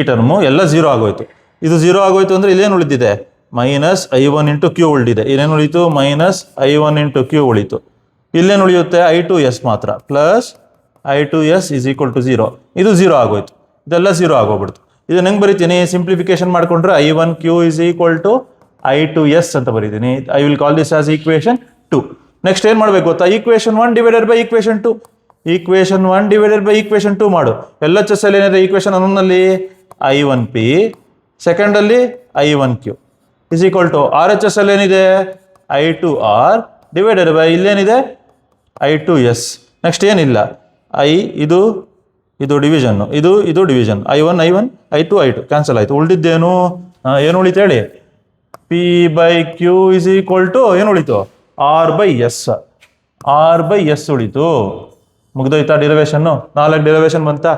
ಟರ್ಮು ಎಲ್ಲ 0 ಆಗೋಯ್ತು. ಇದು 0 ಆಗೋಯ್ತು ಅಂದ್ರೆ ಇಲ್ಲೇನು ಉಳಿದಿದೆ? ಮೈನಸ್ I1 ಇಂಟು Q ಉಳಿದಿದೆ. ಇಲ್ಲೇನು ಉಳಿತು? ಮೈನಸ್ I1 ಇಂಟು Q ಉಳಿತು. ಇಲ್ಲೇನು ಉಳಿಯುತ್ತೆ? I2S ಮಾತ್ರ. Plus I2S is equal to 0. ಇದು 0 ಆಗೋಯ್ತು. ಇದೆಲ್ಲ 0 ಆಗೋಗ್ಬಿಡ್ತು. ಇದನ್ನ ಹೆಂಗೆ ಬರೀತೀನಿ? ಸಿಂಪ್ಲಿಫಿಕೇಶನ್ ಮಾಡ್ಕೊಂಡ್ರೆ I1Q is equal to I2S ಅಂತ ಬರೀತೀನಿ. I will call this as equation 2. Next ಏನ್ ಮಾಡ್ಬೇಕು ಗೊತ್ತಾ? Equation 1 divided by equation 2. Equation 1 divided by equation 2 ಮಾಡು. LHS ಅಲ್ಲಿ ಏನಿದೆ? ಈಕ್ವೇಶನ್ 1ನಲ್ಲಿ I1P, ಸೆಕೆಂಡ್ ಅಲ್ಲಿ I1Q is equal to RHS ಅಲ್ಲಿ ಏನಿದೆ? I2R divided by ಇಲ್ಲೇನಿದೆ? I2S. Next ಏನಿಲ್ಲ. ಇದು ಡಿವಿಷನ್, ಇದು ಡಿವಿಷನ್. I1 I2 ಕ್ಯಾನ್ಸಲ್ ಆಯ್ತು. ಉಳಿದಿದ್ದೇನು? ಏನು ಉಳಿತು ಹೇಳಿ? P/Q ಇಸ್ ಈಕ್ವಲ್ ಟು ಏನು ಉಳಿತು? R/S ಉಳಿತು. ಮುಗ್ದೋಯ್ತಾ ಡಿರವೇಷನ್ನು? 4 ಡಿರವೇಷನ್ ಬಂತಾ?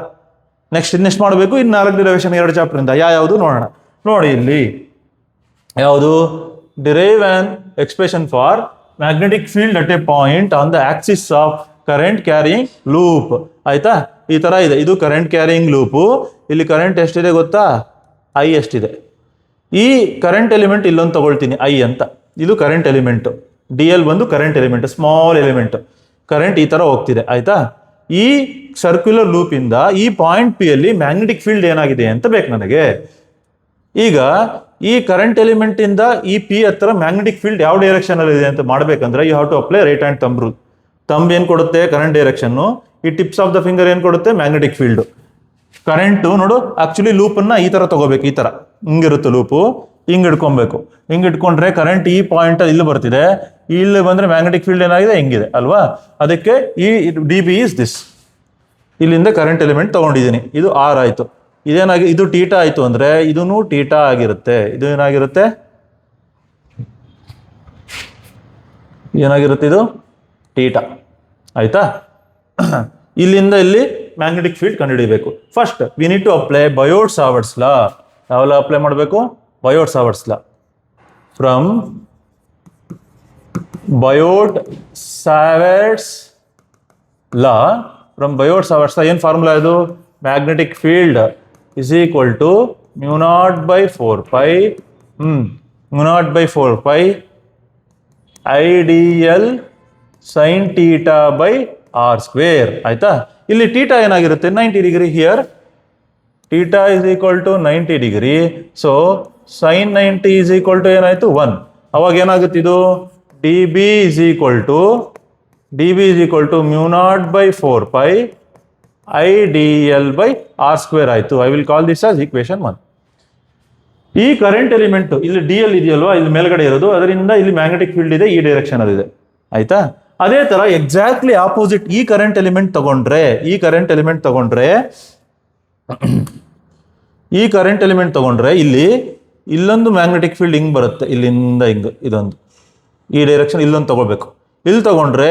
ಇನ್ನೆಷ್ಟು ಮಾಡಬೇಕು? ಇನ್ನು 4 ಡಿರವೇಷನ್ 2 ಚಾಪ್ಟರಿಂದ ಯಾವುದು ನೋಡೋಣ. ನೋಡಿ ಇಲ್ಲಿ ಯಾವುದು? Derive on expression for magnetic field at a point on the axis of current carrying loop. ಆಯ್ತಾ? ಈ ತರ ಇದೆ. ಇದು ಕರೆಂಟ್ ಕ್ಯಾರಿಯಿಂಗ್ ಲೂಪು. ಇಲ್ಲಿ ಕರೆಂಟ್ ಎಷ್ಟಿದೆ ಗೊತ್ತಾ? ಐ ಎಷ್ಟಿದೆ. ಈ ಕರೆಂಟ್ ಎಲಿಮೆಂಟ್ ಇಲ್ಲೊಂದು ತಗೊಳ್ತೀನಿ ಐ ಅಂತ. ಇದು ಕರೆಂಟ್ ಎಲಿಮೆಂಟು. ಡಿ ಎಲ್ ಬಂದು current element, small element. Current ಈ ತರ ಹೋಗ್ತಿದೆ. ಆಯ್ತಾ? ಈ ಸರ್ಕ್ಯುಲರ್ ಲೂಪ್ ಇಂದ ಈ ಪಾಯಿಂಟ್ ಪಿ ಅಲ್ಲಿ ಮ್ಯಾಗ್ನೆಟಿಕ್ ಫೀಲ್ಡ್ ಏನಾಗಿದೆ ಅಂತ ಬೇಕು ನನಗೆ. ಈಗ ಈ ಕರೆಂಟ್ ಎಲಿಮೆಂಟ್ ಇಂದ ಈ ಪಿ ಹತ್ರ ಮ್ಯಾಗ್ನೆಟಿಕ್ ಫೀಲ್ಡ್ ಯಾವ ಡೈರೆಕ್ಷನ್ ಅಲ್ಲಿ ಇದೆ ಅಂತ ಮಾಡ್ಬೇಕಂದ್ರೆ you have to apply right hand thumb rule. Thumb ಏನ್ ಕೊಡುತ್ತೆ? Current direction. ಈ ಟಿಪ್ಸ್ ಆಫ್ ದ ಫಿಂಗರ್ ಏನ್ ಕೊಡುತ್ತೆ? Magnetic field. ಕರೆಂಟು ನೋಡು, ಆಕ್ಚುಲಿ ಲೂಪನ್ನ ಈ ತರ ತಗೋಬೇಕು. ಈ ತರ ಹಿಂಗಿರುತ್ತೆ ಲೂಪು. ಹಿಂಗ್ ಇಟ್ಕೊಬೇಕು. ಹಿಂಗ್ ಇಟ್ಕೊಂಡ್ರೆ ಕರೆಂಟ್ ಈ ಪಾಯಿಂಟ್ ಇಲ್ಲಿ ಬರ್ತಿದೆ. ಇಲ್ಲಿ ಬಂದ್ರೆ ಮ್ಯಾಗ್ನೆಟಿಕ್ ಫೀಲ್ಡ್ ಏನಾಗಿದೆ? ಹಿಂಗಿದೆ ಅಲ್ವಾ? ಅದಕ್ಕೆ ಈ ಡಿ ಬಿ ಇಸ್ ದಿಸ್. ಇಲ್ಲಿಂದ ಕರೆಂಟ್ ಎಲಿಮೆಂಟ್ ತಗೊಂಡಿದ್ದೀನಿ. ಇದು ಆರ್ ಆಯ್ತು. ಇದು ಟೀಟಾ ಆಯ್ತು ಅಂದ್ರೆ ಇದೂ ಟೀಟಾ ಆಗಿರುತ್ತೆ. ಇದು ಏನಾಗಿರುತ್ತೆ? ಇದು ಟೀಟಾ. ಆಯ್ತಾ? ಇಲ್ಲಿಂದ ಇಲ್ಲಿ ಮ್ಯಾಗ್ನೆಟಿಕ್ ಫೀಲ್ಡ್ ಕಂಡುಹಿಡಿಯಬೇಕು. First we need to apply Biot Savart's law. ಯಾವೆಲ್ಲ ಅಪ್ಲೈ ಮಾಡಬೇಕು? ಬಯೋಟ್ ಸಾವರ್ಟ್ಸ್ ಲಾ. ಫ್ರಮ್ ಬಯೋಟ್ ಸಾವರ್ಟ್ಸ್ ಲಾ, ಏನು ಫಾರ್ಮುಲಾ ಇದು? Magnetic field is equal to μ0/4π IDL sin θ by r square. ಆಯ್ತಾ? ಇಲ್ಲಿ ಥೀಟಾ ಏನಾಗಿರುತ್ತೆ? 90 degree. Here theta is equal to 90 degree. So sine 90 is equal to ಏನಾಯ್ತು? 1. ಅವಾಗ ಏನಾಗುತ್ತೆ ಇದು? D B is equal to μ0/4π IDL/r² ಆಯ್ತು. I will call this as equation 1. ಈ ಕರೆಂಟ್ ಎಲಿಮೆಂಟ್ ಇಲ್ಲಿ ಡಿ ಎಲ್ ಇದೆಯಲ್ವಾ, ಇಲ್ಲಿ ಮೇಲ್ಗಡೆ ಇರೋದು, ಅದರಿಂದ ಇಲ್ಲಿ ಮ್ಯಾಗ್ನೆಟಿಕ್ ಫೀಲ್ಡ್ ಇದೆ, ಈ ಡೈರೆಕ್ಷನ್ ಅಲ್ಲಿ ಇದೆ. ಆಯ್ತಾ? ಅದೇ ತರ ಎಕ್ಸಾಕ್ಟ್ಲಿ ಆಪೋಸಿಟ್ ಈ ಕರೆಂಟ್ ಎಲಿಮೆಂಟ್ ತಗೊಂಡ್ರೆ ಇಲ್ಲಿ ಇಲ್ಲೊಂದು ಮ್ಯಾಗ್ನೆಟಿಕ್ ಫೀಲ್ಡ್ ಹಿಂಗ್ ಬರುತ್ತೆ. ಇಲ್ಲಿಂದ ಹಿಂಗ್ ಇದೊಂದು ಈ ಡೈರೆಕ್ಷನ್ ಇಲ್ಲೊಂದು ತಗೋಬೇಕು. ಇಲ್ಲಿ ತಗೊಂಡ್ರೆ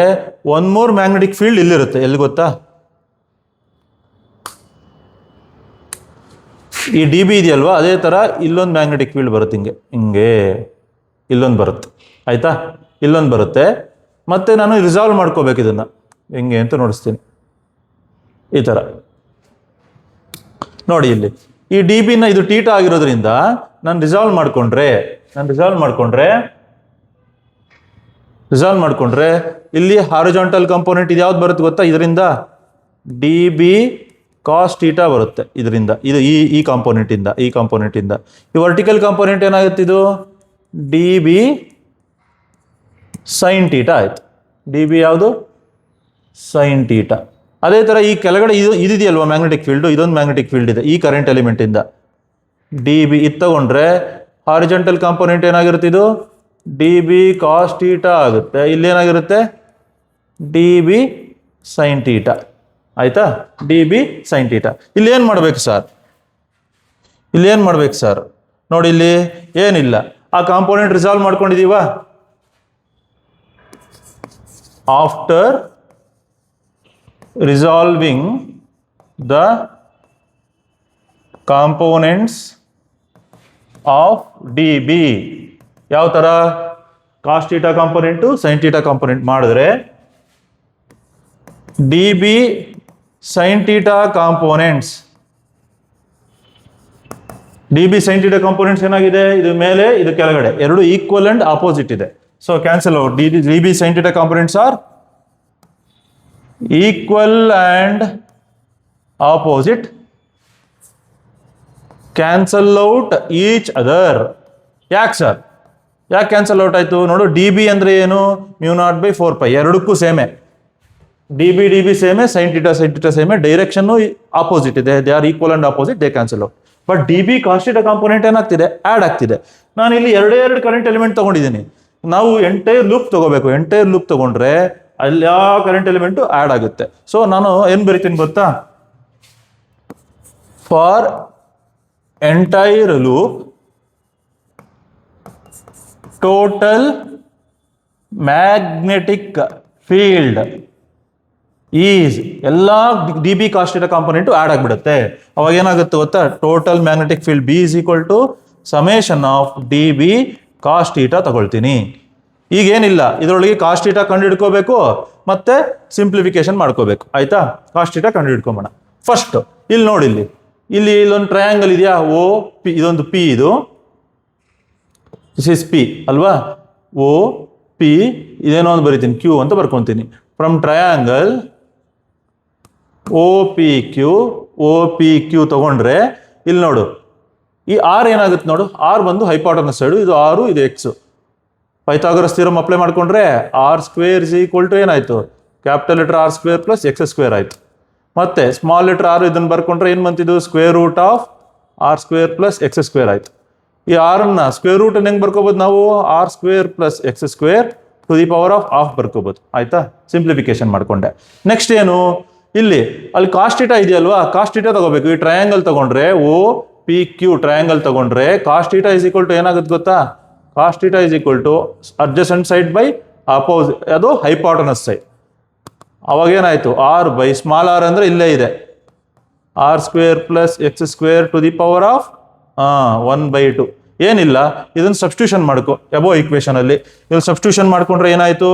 ಒನ್ ಮೋರ್ ಮ್ಯಾಗ್ನೆಟಿಕ್ ಫೀಲ್ಡ್ ಇಲ್ಲಿರುತ್ತೆ. ಎಲ್ಲಿ ಗೊತ್ತಾ? ಈ ಡಿ ಬಿ ಇದೆಯಲ್ವಾ, ಅದೇ ತರ ಇಲ್ಲೊಂದು ಮ್ಯಾಗ್ನೆಟಿಕ್ ಫೀಲ್ಡ್ ಬರುತ್ತೆ. ಹಿಂಗೆ ಇಲ್ಲೊಂದು ಬರುತ್ತೆ. ಆಯ್ತಾ? ಇಲ್ಲೊಂದು ಬರುತ್ತೆ. ಮತ್ತೆ ನಾನು ರಿಸಾಲ್ವ್ ಮಾಡ್ಕೋಬೇಕು ಇದನ್ನ. ಹೆಂಗೆ ಅಂತ ನೋಡಿಸ್ತೀನಿ. ಈ ತರ ನೋಡಿ, ಇಲ್ಲಿ ಈ ಡಿ ಬಿನ ಇದು ಟೀಟಾ ಆಗಿರೋದ್ರಿಂದ ನಾನು ರಿಸಾಲ್ವ್ ಮಾಡ್ಕೊಂಡ್ರೆ ಇಲ್ಲಿ ಹಾರಿಜಾಂಟಲ್ ಕಂಪೋನೆಂಟ್ ಇದು ಯಾವ್ದು ಬರುತ್ತೆ ಗೊತ್ತಾ? ಇದರಿಂದ ಡಿ ಬಿ ಕಾಸ್ ಟೀಟಾ ಬರುತ್ತೆ. ಇದರಿಂದ ಇದು ಈ ಕಾಂಪೋನೆಂಟ್ ಇಂದ ಈ ವರ್ಟಿಕಲ್ ಕಾಂಪೋನೆಂಟ್ ಏನಾಗುತ್ತೆ? ಇದು ಡಿ ಬಿ ಸೈನ್ ಟೀಟಾ ಆಯ್ತು. ಡಿ ಬಿ ಯಾವುದು? Sine theta. ಅದೇ ತರ ಈ ಕೆಳಗಡೆ ಇದೆಯಲ್ವಾ ಮ್ಯಾಗ್ನೆಟಿಕ್ ಫೀಲ್ಡ್, ಇದೊಂದು ಮ್ಯಾಗ್ನೆಟಿಕ್ ಫೀಲ್ಡ್ ಇದೆ ಈ ಕರೆಂಟ್ ಎಲಿಮೆಂಟ್ ಇಂದ. ಡಿ ಬಿ ಇದು ತಗೊಂಡ್ರೆ ಹಾರಿಜಾಂಟಲ್ ಕಾಂಪೋನೆಂಟ್ ಏನಾಗಿರುತ್ತೆ? ಇದು ಡಿ ಬಿ ಕಾಸ್ ಟೀಟಾ ಆಗುತ್ತೆ. ಇಲ್ಲಿ ಏನಾಗಿರುತ್ತೆ? D B sine theta. ಆಯ್ತಾ? D B sine theta. ಇಲ್ಲಿ ಏನು ಮಾಡ್ಬೇಕು ಸರ್? ನೋಡಿ, ಇಲ್ಲಿ ಏನಿಲ್ಲ. ಆ ಕಾಂಪೋನೆಂಟ್ ರಿಸಾಲ್ವ್ ಮಾಡ್ಕೊಂಡಿದೀವಾ? After resolving the components of D B, ಯಾವ ತರ? Cos theta component sine theta component ಮಾಡಿದ್ರೆ D B sine theta components ಏನಾಗಿದೆ? ಇದು ಮೇಲೆ, ಇದು ಕೆಳಗಡೆ, ಎರಡು ಈಕ್ವಲ್ ಅಂಡ್ ಆಪೋಸಿಟ್ ಇದೆ. So cancel out. D B sine theta components are equal and opposite. Cancel out each other. ಯಾಕೆ ಸರ್? ಯಾಕೆ ಕ್ಯಾನ್ಸಲ್ ಔಟ್ ಆಯ್ತು? ನೋಡು, ಡಿ ಬಿ ಅಂದ್ರೆ ಏನು? μ0/4π. ಎರಡಕ್ಕೂ ಸೇಮೆ. ಡಿ ಬಿ ಸೇಮೆ, ಸೈನ್ ಟೀಟಾ ಸೇಮೆ, ಡೈರೆಕ್ಷನ್ ಆಪೋಸಿಟ್ ಇದೆ. They are equal and opposite, they cancel out. But D B cos theta component ಏನಾಗ್ತಿದೆ? ಆಡ್ ಆಗ್ತಿದೆ. ನಾನು ಇಲ್ಲಿ ಎರಡು ಕರೆಂಟ್ ಎಲಿಮೆಂಟ್ ತಗೊಂಡಿದ್ದೀನಿ. ನಾವು ಎಂಟೈರ್ ಲೂಪ್ ತಗೋಬೇಕು. ಎಂಟೈರ್ ಲೂಪ್ ತಗೊಂಡ್ರೆ ಅಲ್ಲಿ ಯಾವ ಕರೆಂಟ್ ಎಲಿಮೆಂಟು ಆಡ್ ಆಗುತ್ತೆ. ಸೊ ನಾನು ಏನು ಬರಿತೀನಿ ಗೊತ್ತಾ? For entire loop total magnetic field ಈ ಎಲ್ಲ D B cos theta component add ಆಗಿಬಿಡುತ್ತೆ. ಅವಾಗ ಏನಾಗುತ್ತೆ ಗೊತ್ತಾ, total magnetic field B is equal to summation of D B cos theta ತಗೊಳ್ತೀನಿ. ಈಗೇನಿಲ್ಲ, ಇದರೊಳಗೆ ಕಾಸ್ಟ್ ಥೀಟಾ ಕಂಡು ಹಿಡ್ಕೋಬೇಕು ಮತ್ತೆ ಸಿಂಪ್ಲಿಫಿಕೇಶನ್ ಮಾಡ್ಕೋಬೇಕು. ಆಯ್ತಾ, ಕಾಸ್ಟ್ ಥೀಟಾ ಕಂಡು ಹಿಡ್ಕೊಂಬೋಣ. ಫಸ್ಟ್ ಇಲ್ಲಿ ನೋಡಿ, ಇಲ್ಲಿ ಇಲ್ಲೊಂದು ಟ್ರಯಾಂಗಲ್ ಇದೆಯಾ, ಓ ಪಿ, ಇದೊಂದು ಪಿ, ಇದು ದಿಸ್ ಇಸ್ ಪಿ ಅಲ್ವಾ, ಓ ಪಿ, ಇದೇನೋ ಒಂದು ಬರಿತೀನಿ ಕ್ಯೂ ಅಂತ ಬರ್ಕೊತೀನಿ. From triangle O P Q ತಗೊಂಡ್ರೆ ಇಲ್ಲಿ ನೋಡು, ಈ ಆರ್ ಏನಾಗುತ್ತೆ ನೋಡು, ಆರ್ ಬಂದು ಹೈಪಾಟನಸ್ ಸೈಡು, ಇದು ಆರು, ಇದು ಎಕ್ಸ್. ಪೈಥಾಗರಸ್ ಥಿಯರಮ್ ಅಪ್ಲೈ ಮಾಡ್ಕೊಂಡ್ರೆ R square is equal to ಏನಾಯ್ತು, capital letter R square plus X square ಆಯ್ತು. ಮತ್ತೆ ಸ್ಮಾಲ್ ಲೆಟರ್ ಆರ್ ಇದನ್ನು ಬರ್ಕೊಂಡ್ರೆ ಏನು ಬಂತಿದ್ದು, square root of R square plus X square ಆಯ್ತು. ಈ ಆರನ್ನ ಸ್ಕ್ವೇರ್ ರೂಟ್ ಹೆಂಗೆ ಬರ್ಕೋಬೋದು ನಾವು, R square plus X square to the power of half ಬರ್ಕೋಬೋದು. ಆಯ್ತಾ, ಸಿಂಪ್ಲಿಫಿಕೇಶನ್ ಮಾಡ್ಕೊಂಡೆ. ನೆಕ್ಸ್ಟ್ ಏನು, ಇಲ್ಲಿ ಅಲ್ಲಿ ಕಾಸ್ಟ್ ಥೀಟಾ ಇದೆಯಲ್ವಾ, ಕಾಸ್ಟ್ ಥೀಟಾ ತಗೋಬೇಕು. ಈ ಟ್ರಯಾಂಗಲ್ ತಗೊಂಡ್ರೆ ಓ ಪಿ ಕ್ಯೂ ಟ್ರಯಾಂಗಲ್ ತಗೊಂಡ್ರೆ cos theta is equal to ಏನಾಗುತ್ತೆ ಗೊತ್ತಾ, cos theta is equal to adjacent side by opposite, ಅದು ಹೈಪಾಟನಸ್ ಸೈಡ್. ಅವಾಗ ಏನಾಯ್ತು, ಆರ್ ಬೈ ಸ್ಮಾಲ್ ಆರ್ ಅಂದ್ರೆ ಇಲ್ಲೇ ಇದೆ, R square plus X square to the power of 1/2. ಏನಿಲ್ಲ, ಇದನ್ನು ಸಬ್ಸ್ಟಿಟ್ಯೂಷನ್ ಮಾಡ್ಕೊ ಎಬೋ ಈಕ್ವೇಶನ್ ಅಲ್ಲಿ. ಇಲ್ಲಿ ಸಬ್ಸ್ಟಿಟ್ಯೂಷನ್ ಮಾಡ್ಕೊಂಡ್ರೆ ಏನಾಯ್ತು,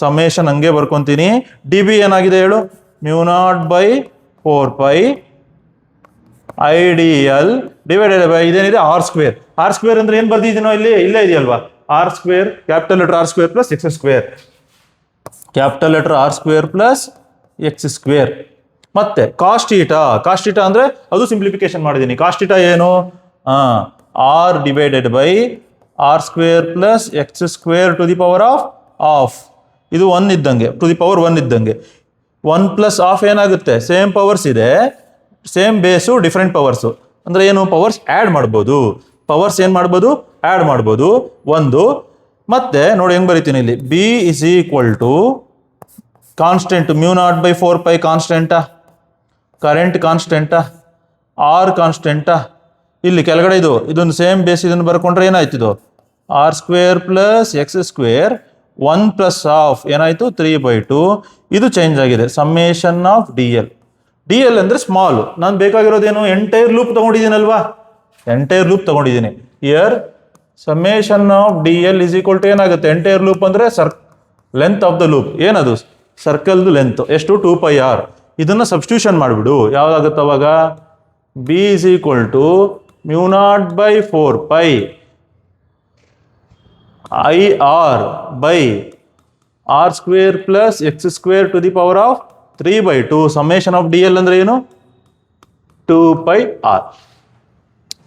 ಸಮೇಷನ್ ಹಂಗೆ ಬರ್ಕೊಂತೀನಿ. ಡಿ ಬಿ ಏನಾಗಿದೆ ಹೇಳು, μ0/4π ಐಡಿಯಲ್ ಡಿವೈಡೆಡ್ ಬೈ ಇದೇನಿದೆ ಆರ್ ಸ್ಕ್ವೇರ್. ಆರ್ ಸ್ಕ್ವೇರ್ ಅಂದ್ರೆ ಏನ್ ಬರ್ದಿದ್ದೀನೋ ಇಲ್ಲಿ, ಇಲ್ಲೇ ಇದೆಯಲ್ವಾ, R square capital letter R square plus X square, capital letter R square plus X square. ಮತ್ತೆ ಕಾಸ್ಟ್ ಥೀಟಾ ಅಂದ್ರೆ ಅದು ಸಿಂಪ್ಲಿಫಿಕೇಶನ್ ಮಾಡಿದ್ದೀನಿ. ಕಾಸ್ಟ್ ಥೀಟಾ ಏನು, R divided by R square plus X square to the power of half. ಇದು 1 ಇದ್ದಂಗೆ, ಟು ದಿ ಪವರ್ 1 ಇದ್ದಂಗೆ. 1 ಪ್ಲಸ್ ಹಾಫ್ ಏನಾಗುತ್ತೆ, ಸೇಮ್ ಪವರ್ಸ್ ಇದೆ, ಸೇಮ್ ಬೇಸು ಡಿಫ್ರೆಂಟ್ ಪವರ್ಸು. ಅಂದ್ರೆ ಏನು, ಪವರ್ಸ್ ಆ್ಯಡ್ ಮಾಡ್ಬೋದು, ಪವರ್ಸ್ ಏನು ಮಾಡ್ಬೋದು, ಆ್ಯಡ್ ಮಾಡ್ಬೋದು. ಒಂದು ಮತ್ತೆ ನೋಡಿ ಹೆಂಗೆ ಬರಿತೀನಿ ಇಲ್ಲಿ, B is equal to constant μ0/4π ಕಾನ್ಸ್ಟೆಂಟಾ, ಕರೆಂಟ್ ಕಾನ್ಸ್ಟೆಂಟಾ, ಆರ್ ಕಾನ್ಸ್ಟೆಂಟಾ. ಇಲ್ಲಿ ಕೆಳಗಡೆ ಇದೊಂದು ಸೇಮ್ ಬೇಸ್, ಇದನ್ನು ಬರ್ಕೊಂಡ್ರೆ ಏನಾಯ್ತು, ಇದು R square plus X square 1 plus half ಏನಾಯ್ತು 3/2. ಇದು ಚೇಂಜ್ ಆಗಿದೆ, ಸಮೇಷನ್ ಆಫ್ ಡಿ ಎಲ್ ಅಂದ್ರೆ ಸ್ಮಾಲ್. ನಾನು ಬೇಕಾಗಿರೋದೇನು, ಎಂಟೈರ್ ಲೂಪ್ ತಗೊಂಡಿದ್ದೀನಲ್ವಾ, ಎಂಟೈರ್ ಲೂಪ್ ತಗೊಂಡಿದ್ದೀನಿ. Here summation of D L is equal to ಏನಾಗುತ್ತೆ, ಎಂಟೈರ್ ಲೂಪ್ ಅಂದ್ರೆ ಲೆಂತ್ ಆಫ್ ದ ಲೂಪ್, ಏನದು ಸರ್ಕಲ್ದು ಲೆಂತ್ ಎಷ್ಟು, 2πr. ಇದನ್ನ ಸಬ್ಸ್ಟಿಟ್ಯೂಷನ್ ಮಾಡಿಬಿಡು, ಯಾವ್ದಾಗುತ್ತೆ ಅವಾಗ, B is equal to μ0/4π IR by R square plus X square to the power of 3/2. Summation of DL ಅಂದ್ರೆ ಏನು, 2πr.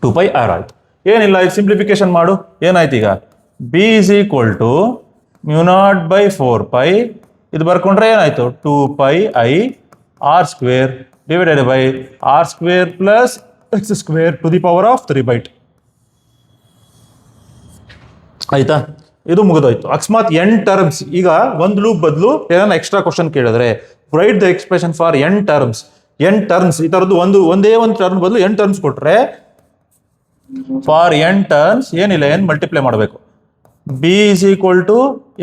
2πr ಆಯ್ತು. ಏನಿಲ್ಲ, ಇದು ಸಿಂಪ್ಲಿಫಿಕೇಶನ್ ಮಾಡು, ಏನಾಯ್ತು ಈಗ, ಬಿ ಇಸ್ ಈಕ್ವಲ್ ಟು μ0/4π, ಇದು ಬರ್ಕೊಂಡ್ರೆ ಏನಾಯ್ತು 2πi R square divided by R square plus X square to the power of 3/2. ಆಯ್ತಾ, ಇದು ಮುಗಿದೋಯ್ತು. ಅಕಸ್ಮಾತ್ n ಟರ್ಮ್ಸ್, ಈಗ ಒಂದು ಲೂಪ್ ಬದಲು ಏನಾರ ಎಕ್ಸ್ಟ್ರಾ ಕ್ವಶನ್ ಕೇಳಿದ್ರೆ, write the expression for n terms. n terms ಈ ಥರದ್ದು ಒಂದೇ ಒಂದು ಟರ್ಮ್ ಬದಲು n ಟರ್ಮ್ಸ್ ಕೊಟ್ರೆ, ಫಾರ್ n ಟರ್ಮ್ಸ್ ಏನಿಲ್ಲ, n ಮಲ್ಟಿಪ್ಲೈ ಮಾಡಬೇಕು. ಬಿ ಇಸ್ ಈಕ್ವಲ್ ಟು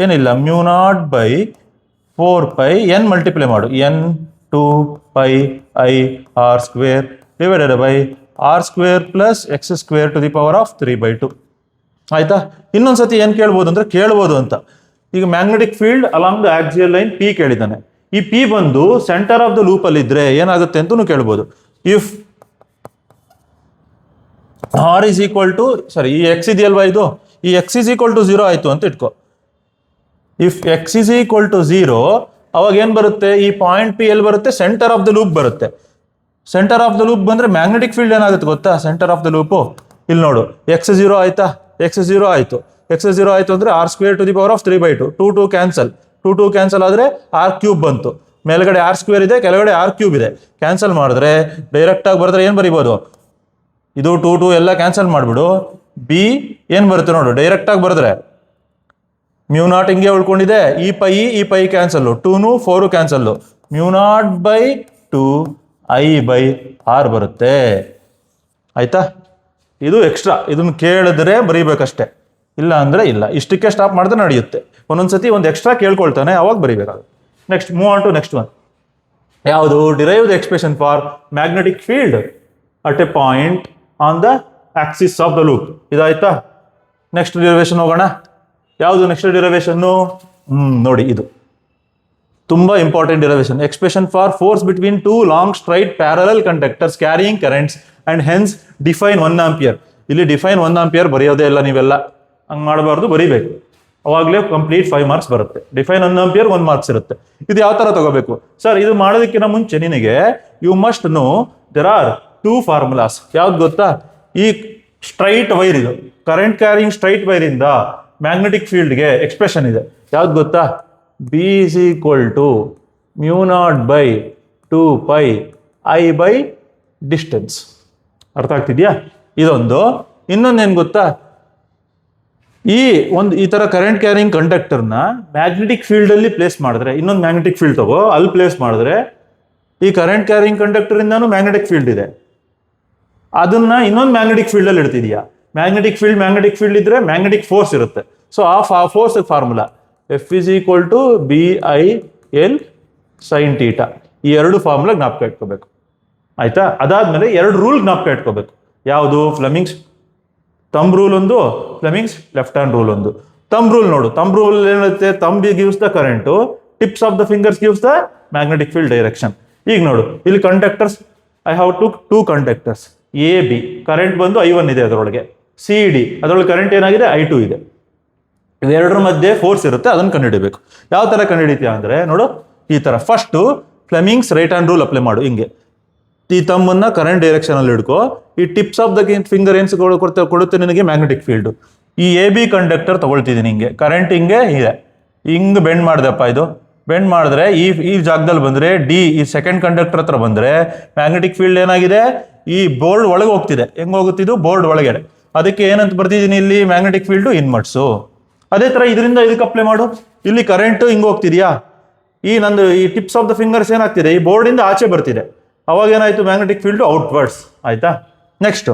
ಏನಿಲ್ಲ, μ0/4π n ಮಲ್ಟಿಪ್ಲೈ ಮಾಡು, n 2πi r square divided by R square plus X square to the power of 3/2. ಆಯ್ತಾ, ಇನ್ನೊಂದ್ಸತಿ ಏನು ಕೇಳ್ಬೋದು ಅಂದ್ರೆ, ಕೇಳ್ಬೋದು ಅಂತ, ಈಗ magnetic field along the axial line P ಕೇಳಿದ್ದಾನೆ. ಈ ಪಿ ಬಂದು ಸೆಂಟರ್ ಆಫ್ ದ ಲೂಪ್ ಅಲ್ಲಿ ಇದ್ರೆ ಏನಾಗುತ್ತೆ ಅಂತಲೂ ಕೇಳ್ಬೋದು. If R is equal to, sorry ಈ ಎಕ್ಸ್ ಇದೆಯಲ್ವಾ, ಇದು ಈ ಎಕ್ಸ್ ಇಸ್ ಈಕ್ವಲ್ ಟು 0 ಆಯ್ತು ಅಂತ ಇಟ್ಕೋ. If X is equal to 0, ಅವಾಗ ಏನ್ ಬರುತ್ತೆ, ಈ ಪಾಯಿಂಟ್ ಪಿ ಎಲ್ಲಿ ಬರುತ್ತೆ, ಸೆಂಟರ್ ಆಫ್ ದ ಲೂಪ್ ಬರುತ್ತೆ. ಸೆಂಟರ್ ಆಫ್ ದ ಲೂಪ್ ಬಂದ್ರೆ ಮ್ಯಾಗ್ನೆಟಿಕ್ ಫೀಲ್ಡ್ ಏನಾಗುತ್ತೆ ಗೊತ್ತಾ, ಸೆಂಟರ್ ಆಫ್ ದ ಲೂಪು ಇಲ್ಲಿ ನೋಡು, ಎಕ್ಸ್ 0 ಆಯ್ತಾ, ಎಕ್ಸ್ 0 ಆಯ್ತು, ಎಕ್ಸ್ 0 ಆಯ್ತು ಅಂದ್ರೆ R square to the power of 3/2. 2 cancel, 2 cancel ಆದ್ರೆ ಆರ್ ಕ್ಯೂಬ್ ಬಂತು. ಮೇಲ್ಗಡೆ ಆರ್ ಸ್ಕ್ವೇರ್ ಇದೆ, ಕೆಳಗಡೆ ಆರ್ ಕ್ಯೂಬ್ ಇದೆ. ಕ್ಯಾನ್ಸಲ್ ಮಾಡಿದ್ರೆ ಡೈರೆಕ್ಟ್ ಆಗಿ ಬರೆದ್ರೆ ಏನ್ ಬರಿಬೋದು, ಇದು 2 ಎಲ್ಲ ಕ್ಯಾನ್ಸಲ್ ಮಾಡಿಬಿಡು. ಬಿ ಏನ್ ಬರುತ್ತೆ ನೋಡು, ಡೈರೆಕ್ಟ್ ಆಗಿ ಬರೆದ್ರೆ μ0 ಹಿಂಗೆ ಉಳ್ಕೊಂಡಿದೆ, ಈ ಪೈ ಕ್ಯಾನ್ಸಲ್, 2 4 ಕ್ಯಾನ್ಸಲ್, μ0/2 I/r ಬರುತ್ತೆ. ಆಯ್ತಾ, ಇದು ಎಕ್ಸ್ಟ್ರಾ, ಇದನ್ನು ಕೇಳಿದ್ರೆ ಬರೀಬೇಕಷ್ಟೇ, ಇಲ್ಲ ಅಂದ್ರೆ ಇಲ್ಲ. ಇಷ್ಟಕ್ಕೆ ಸ್ಟಾಪ್ ಮಾಡಿದ್ರೆ ನಡೆಯುತ್ತೆ. ಒಂದೊಂದ್ಸತಿ ಒಂದು ಎಕ್ಸ್ಟ್ರಾ ಕೇಳ್ಕೊಳ್ತಾನೆ, ಅವಾಗ ಬರೀಬೇಕಾಗುತ್ತೆ. Next move on to next one. ಯಾವುದು? Derive the expression for magnetic field at a point on the axis of the loop. ಇದಾಯ್ತಾ? ನೆಕ್ಸ್ಟ್ ಡಿರೈವೇಶನ್ ಹೋಗೋಣ. ಯಾವುದು ನೆಕ್ಸ್ಟ್ ಡಿರೈವೇಶನ್ನು? ನೋಡಿ, ಇದು ತುಂಬಾ important derivation. Expression for force between two long straight parallel conductors carrying currents and hence define 1 ampere. ಇಲ್ಲಿ ಡಿಫೈನ್ 1 ಆಂಪಿಯರ್ ಬರೆಯೋದೇ ಇಲ್ಲ ನೀವೆಲ್ಲ, ಹಂಗೆ ಮಾಡಬಾರ್ದು, ಬರೀಬೇಕು. ಅವಾಗಲೇ ಕಂಪ್ಲೀಟ್ 5 ಮಾರ್ಕ್ಸ್ ಬರುತ್ತೆ. ಡಿಫೈನ್ 1 ಆಂಪಿಯರ್ 1 ಮಾರ್ಕ್ಸ್ ಇರುತ್ತೆ. ಇದು ಯಾವ ತರ ತಗೋಬೇಕು ಸರ್? ಇದು ಮಾಡೋದಕ್ಕಿಂತ ಮುಂಚೆ ನಿನಗೆ you must know there are 2 formulas. ಯಾವ್ದು ಗೊತ್ತಾ? ಈ ಸ್ಟ್ರೈಟ್ ವೈರ್, ಇದು ಕರೆಂಟ್ ಕ್ಯಾರಿಂಗ್ ಸ್ಟ್ರೈಟ್ ವೈರ್ ಇಂದ ಮ್ಯಾಗ್ನೆಟಿಕ್ ಫೀಲ್ಡ್ಗೆ ಎಕ್ಸ್ಪ್ರೆಷನ್ ಇದೆ. ಯಾವ್ದು ಗೊತ್ತಾ? B is equal to μ0/2πI distance. ಅರ್ಥ ಆಗ್ತಿದ್ಯಾ? ಇದೊಂದು. ಇನ್ನೊಂದೇನು ಗೊತ್ತಾ? ಈ ತರ ಕರೆಂಟ್ ಕ್ಯಾರಿಂಗ್ ಕಂಡಕ್ಟರ್ನ ಮ್ಯಾಗ್ನೆಟಿಕ್ ಫೀಲ್ಡ್ ಅಲ್ಲಿ ಪ್ಲೇಸ್ ಮಾಡಿದ್ರೆ, ಇನ್ನೊಂದು ಮ್ಯಾಗ್ನೆಟಿಕ್ ಫೀಲ್ಡ್ ತಗೋ, ಅಲ್ಲಿ ಪ್ಲೇಸ್ ಮಾಡಿದ್ರೆ ಈ ಕರೆಂಟ್ ಕ್ಯಾರಿಂಗ್ ಕಂಡಕ್ಟರ್ ಇಂದಾನು ಮ್ಯಾಗ್ನೆಟಿಕ್ ಫೀಲ್ಡ್ ಇದೆ, ಅದನ್ನ ಇನ್ನೊಂದು ಮ್ಯಾಗ್ನೆಟಿಕ್ ಫೀಲ್ಡ್ ಅಲ್ಲಿ ಇಡ್ತಿದ್ಯಾ. ಮ್ಯಾಗ್ನೆಟಿಕ್ ಫೀಲ್ಡ್ ಇದ್ರೆ ಮ್ಯಾಗ್ನೆಟಿಕ್ ಫೋರ್ಸ್ ಇರುತ್ತೆ. ಸೊ ಆ force formula F is equal to BIL sin θ. ಈ 2 ಫಾರ್ಮುಲಾ ಜ್ಞಾಪಕ ಇಟ್ಕೋಬೇಕು. ಆಯ್ತಾ? ಅದಾದ್ಮೇಲೆ 2 ರೂಲ್ ಜ್ಞಾಪಕ ಇಟ್ಕೋಬೇಕು. ಯಾವುದು? ಫ್ಲೆಮಿಂಗ್ಸ್ ಥಂಬ್ ರೂಲ್ ಒಂದು, ಫ್ಲೆಮಿಂಗ್ಸ್ ಲೆಫ್ಟ್ ಹ್ಯಾಂಡ್ ರೂಲ್ ಒಂದು. ಥಂಬ್ ರೂಲ್ ನೋಡು. ಥಂಬ್ ರೂಲ್ ಏನಿರುತ್ತೆ? Thumb gives the current, tips of the fingers gives the magnetic field direction. ಈಗ ನೋಡು, ಇಲ್ಲಿ conductors, I have two conductors. AB current ಬಂದು I1 ಇದೆ ಅದರೊಳಗೆ, CD ಅದರೊಳಗೆ ಕರೆಂಟ್ ಏನಾಗಿದೆ? I2 ಇದೆ. ಇವೆರಡರ ಮಧ್ಯೆ ಫೋರ್ಸ್ ಇರುತ್ತೆ, ಅದನ್ನು ಕಂಡುಹಿಡಿಬೇಕು. ಯಾವ ತರ ಕಂಡುಹಿಡಿತೀಯ ಅಂದ್ರೆ ನೋಡು, ಈ ತರ. First Fleming's right hand rule apply ಮಾಡು. ಹಿಂಗೆ ಈ ತಮ್ಮನ್ನ ಕರೆಂಟ್ ಡೈರೆಕ್ಷನ್ ಅಲ್ಲಿ ಹಿಡ್ಕೋ. ಈ ಟಿಪ್ಸ್ ಆಫ್ ದ ಫಿಂಗರ್ ಏನ್ಸ್ ಕೊಡುತ್ತೆ ನಿನಗೆ ಮ್ಯಾಗ್ನೆಟಿಕ್ ಫೀಲ್ಡ್. ಈ AB ಕಂಡಕ್ಟರ್ ತಗೊಳ್ತಿದ್ದೀನಿ, ಹಿಂಗೆ ಕರೆಂಟ್ ಹಿಂಗೆ ಇದೆ, ಹಿಂಗ್ ಬೆಂಡ್ ಮಾಡಿದೆಪ್ಪ. ಇದು ಬೆಂಡ್ ಮಾಡಿದ್ರೆ ಈ ಜಾಗದಲ್ಲಿ ಬಂದ್ರೆ D, ಈ ಸೆಕೆಂಡ್ ಕಂಡಕ್ಟರ್ ಹತ್ರ ಬಂದ್ರೆ ಮ್ಯಾಗ್ನೆಟಿಕ್ ಫೀಲ್ಡ್ ಏನಾಗಿದೆ? ಈ ಬೋರ್ಡ್ ಒಳಗೆ ಹೋಗ್ತಿದೆ. ಹೆಂಗ್ ಹೋಗುತ್ತಿದ್ದು? ಬೋರ್ಡ್ ಒಳಗಡೆ. ಅದಕ್ಕೆ ಏನಂತ ಬರ್ತಿದ್ದೀನಿ ಇಲ್ಲಿ? Magnetic field inwards. ಅದೇ ತರ ಇದರಿಂದ ಇದಕ್ಕೆ ಅಪ್ಲೈ ಮಾಡು. ಇಲ್ಲಿ ಕರೆಂಟ್ ಹಿಂಗ್ ಹೋಗ್ತಿದ್ಯಾ, ಈ ಟಿಪ್ಸ್ ಆಫ್ ದ ಫಿಂಗರ್ಸ್ ಏನಾಗ್ತಿದೆ? ಈ ಬೋರ್ಡ್ ಇಂದ ಆಚೆ ಬರ್ತಿದೆ. ಅವಾಗ ಏನಾಯ್ತು? Magnetic field outwards. ಆಯ್ತಾ? Next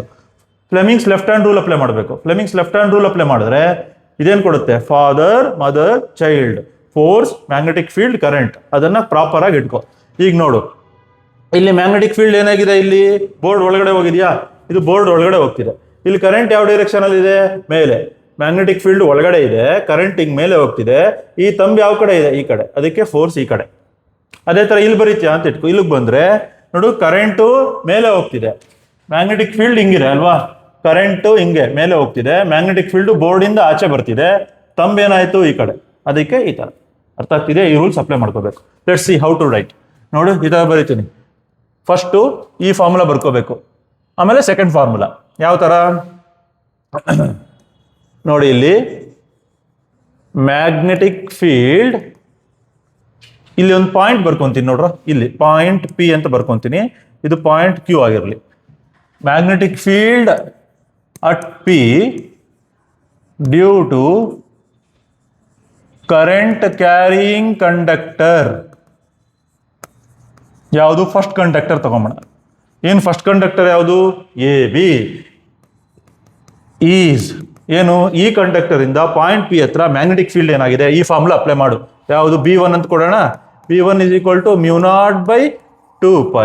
Fleming's left hand rule apply ಮಾಡಬೇಕು. Fleming's left hand rule apply ಮಾಡಿದ್ರೆ ಇದೇನು ಕೊಡುತ್ತೆ? Father, mother, child, force, magnetic field, current. ಅದನ್ನ ಪ್ರಾಪರ್ ಆಗಿ ಇಟ್ಕೋ. ಈಗ ನೋಡು, ಇಲ್ಲಿ ಮ್ಯಾಗ್ನೆಟಿಕ್ ಫೀಲ್ಡ್ ಏನಾಗಿದೆ? ಇಲ್ಲಿ ಬೋರ್ಡ್ ಒಳಗಡೆ ಹೋಗಿದ್ಯಾ? ಇದು ಬೋರ್ಡ್ ಒಳಗಡೆ ಹೋಗ್ತಿದೆ. ಇಲ್ಲಿ ಕರೆಂಟ್ ಯಾವ ಡೈರೆಕ್ಷನ್ ಅಲ್ಲಿ ಇದೆ? ಮೇಲೆ. ಮ್ಯಾಗ್ನೆಟಿಕ್ ಫೀಲ್ಡ್ ಒಳಗಡೆ ಇದೆ, ಕರೆಂಟ್ ಹಿಂಗ್ ಮೇಲೆ ಹೋಗ್ತಿದೆ. ಈ ತಂಬ್ ಯಾವ ಕಡೆ ಇದೆ? ಈ ಕಡೆ. ಅದಕ್ಕೆ ಫೋರ್ಸ್ ಈ ಕಡೆ. ಅದೇ ತರ ಇಲ್ಲಿ ಬರೀತ್ಯಾ ಅಂತ ಇಟ್ಕೊ. ಇಲ್ಲಿಗೆ ಬಂದ್ರೆ ನೋಡು, ಕರೆಂಟು ಮೇಲೆ ಹೋಗ್ತಿದೆ, ಮ್ಯಾಗ್ನೆಟಿಕ್ ಫೀಲ್ಡ್ ಹಿಂಗಿದೆ ಅಲ್ವಾ? ಕರೆಂಟು ಹಿಂಗೆ ಮೇಲೆ ಹೋಗ್ತಿದೆ, ಮ್ಯಾಗ್ನೆಟಿಕ್ ಫೀಲ್ಡ್ ಬೋರ್ಡ್ ಇಂದ ಆಚೆ ಬರ್ತಿದೆ, ತಂಬ್ ಏನಾಯ್ತು? ಈ ಕಡೆ. ಅದಕ್ಕೆ ಈ ತರ. ಅರ್ಥ ಆಗ್ತಿದೆ? ಈ ರೂಲ್ಸ್ ಅಪ್ಲೈ ಮಾಡ್ಕೋಬೇಕು. Let's see how to write. ನೋಡು, ಈ ತರ ಬರೀತೀನಿ. ಫಸ್ಟು ಈ ಫಾರ್ಮುಲಾ ಬರ್ಕೋಬೇಕು, ಆಮೇಲೆ ಸೆಕೆಂಡ್ ಫಾರ್ಮುಲಾ. ಯಾವ ತರ ನೋಡಿ, ಇಲ್ಲಿ ಮ್ಯಾಗ್ನೆಟಿಕ್ ಫೀಲ್ಡ್, ಇಲ್ಲಿ ಒಂದು ಪಾಯಿಂಟ್ ಬರ್ಕೊಂತೀನಿ ನೋಡ್ರ. ಇಲ್ಲಿ ಪಾಯಿಂಟ್ P ಅಂತ ಬರ್ಕೊಂತೀನಿ, ಇದು ಪಾಯಿಂಟ್ Q ಆಗಿರಲಿ. Magnetic field at P due to current carrying conductor. ಯಾವುದು? ಫಸ್ಟ್ ಕಂಡಕ್ಟರ್ ತಗೊಂಬೋಣ. ಏನು ಫಸ್ಟ್ ಕಂಡಕ್ಟರ್ ಯಾವುದು? AB ಈಸ್ ಏನು? ಈ ಕಂಡಕ್ಟರ್ ಇಂದ ಪಾಯಿಂಟ್ P ಹತ್ರ ಮ್ಯಾಗ್ನೆಟಿಕ್ ಫೀಲ್ಡ್ ಏನಾಗಿದೆ? ಈ ಫಾರ್ಮುಲಾ ಅಪ್ಲೈ ಮಾಡು. ಯಾವುದು? B1 ಅಂತ ಕೊಡೋಣ. B1 is equal to μ0/2π.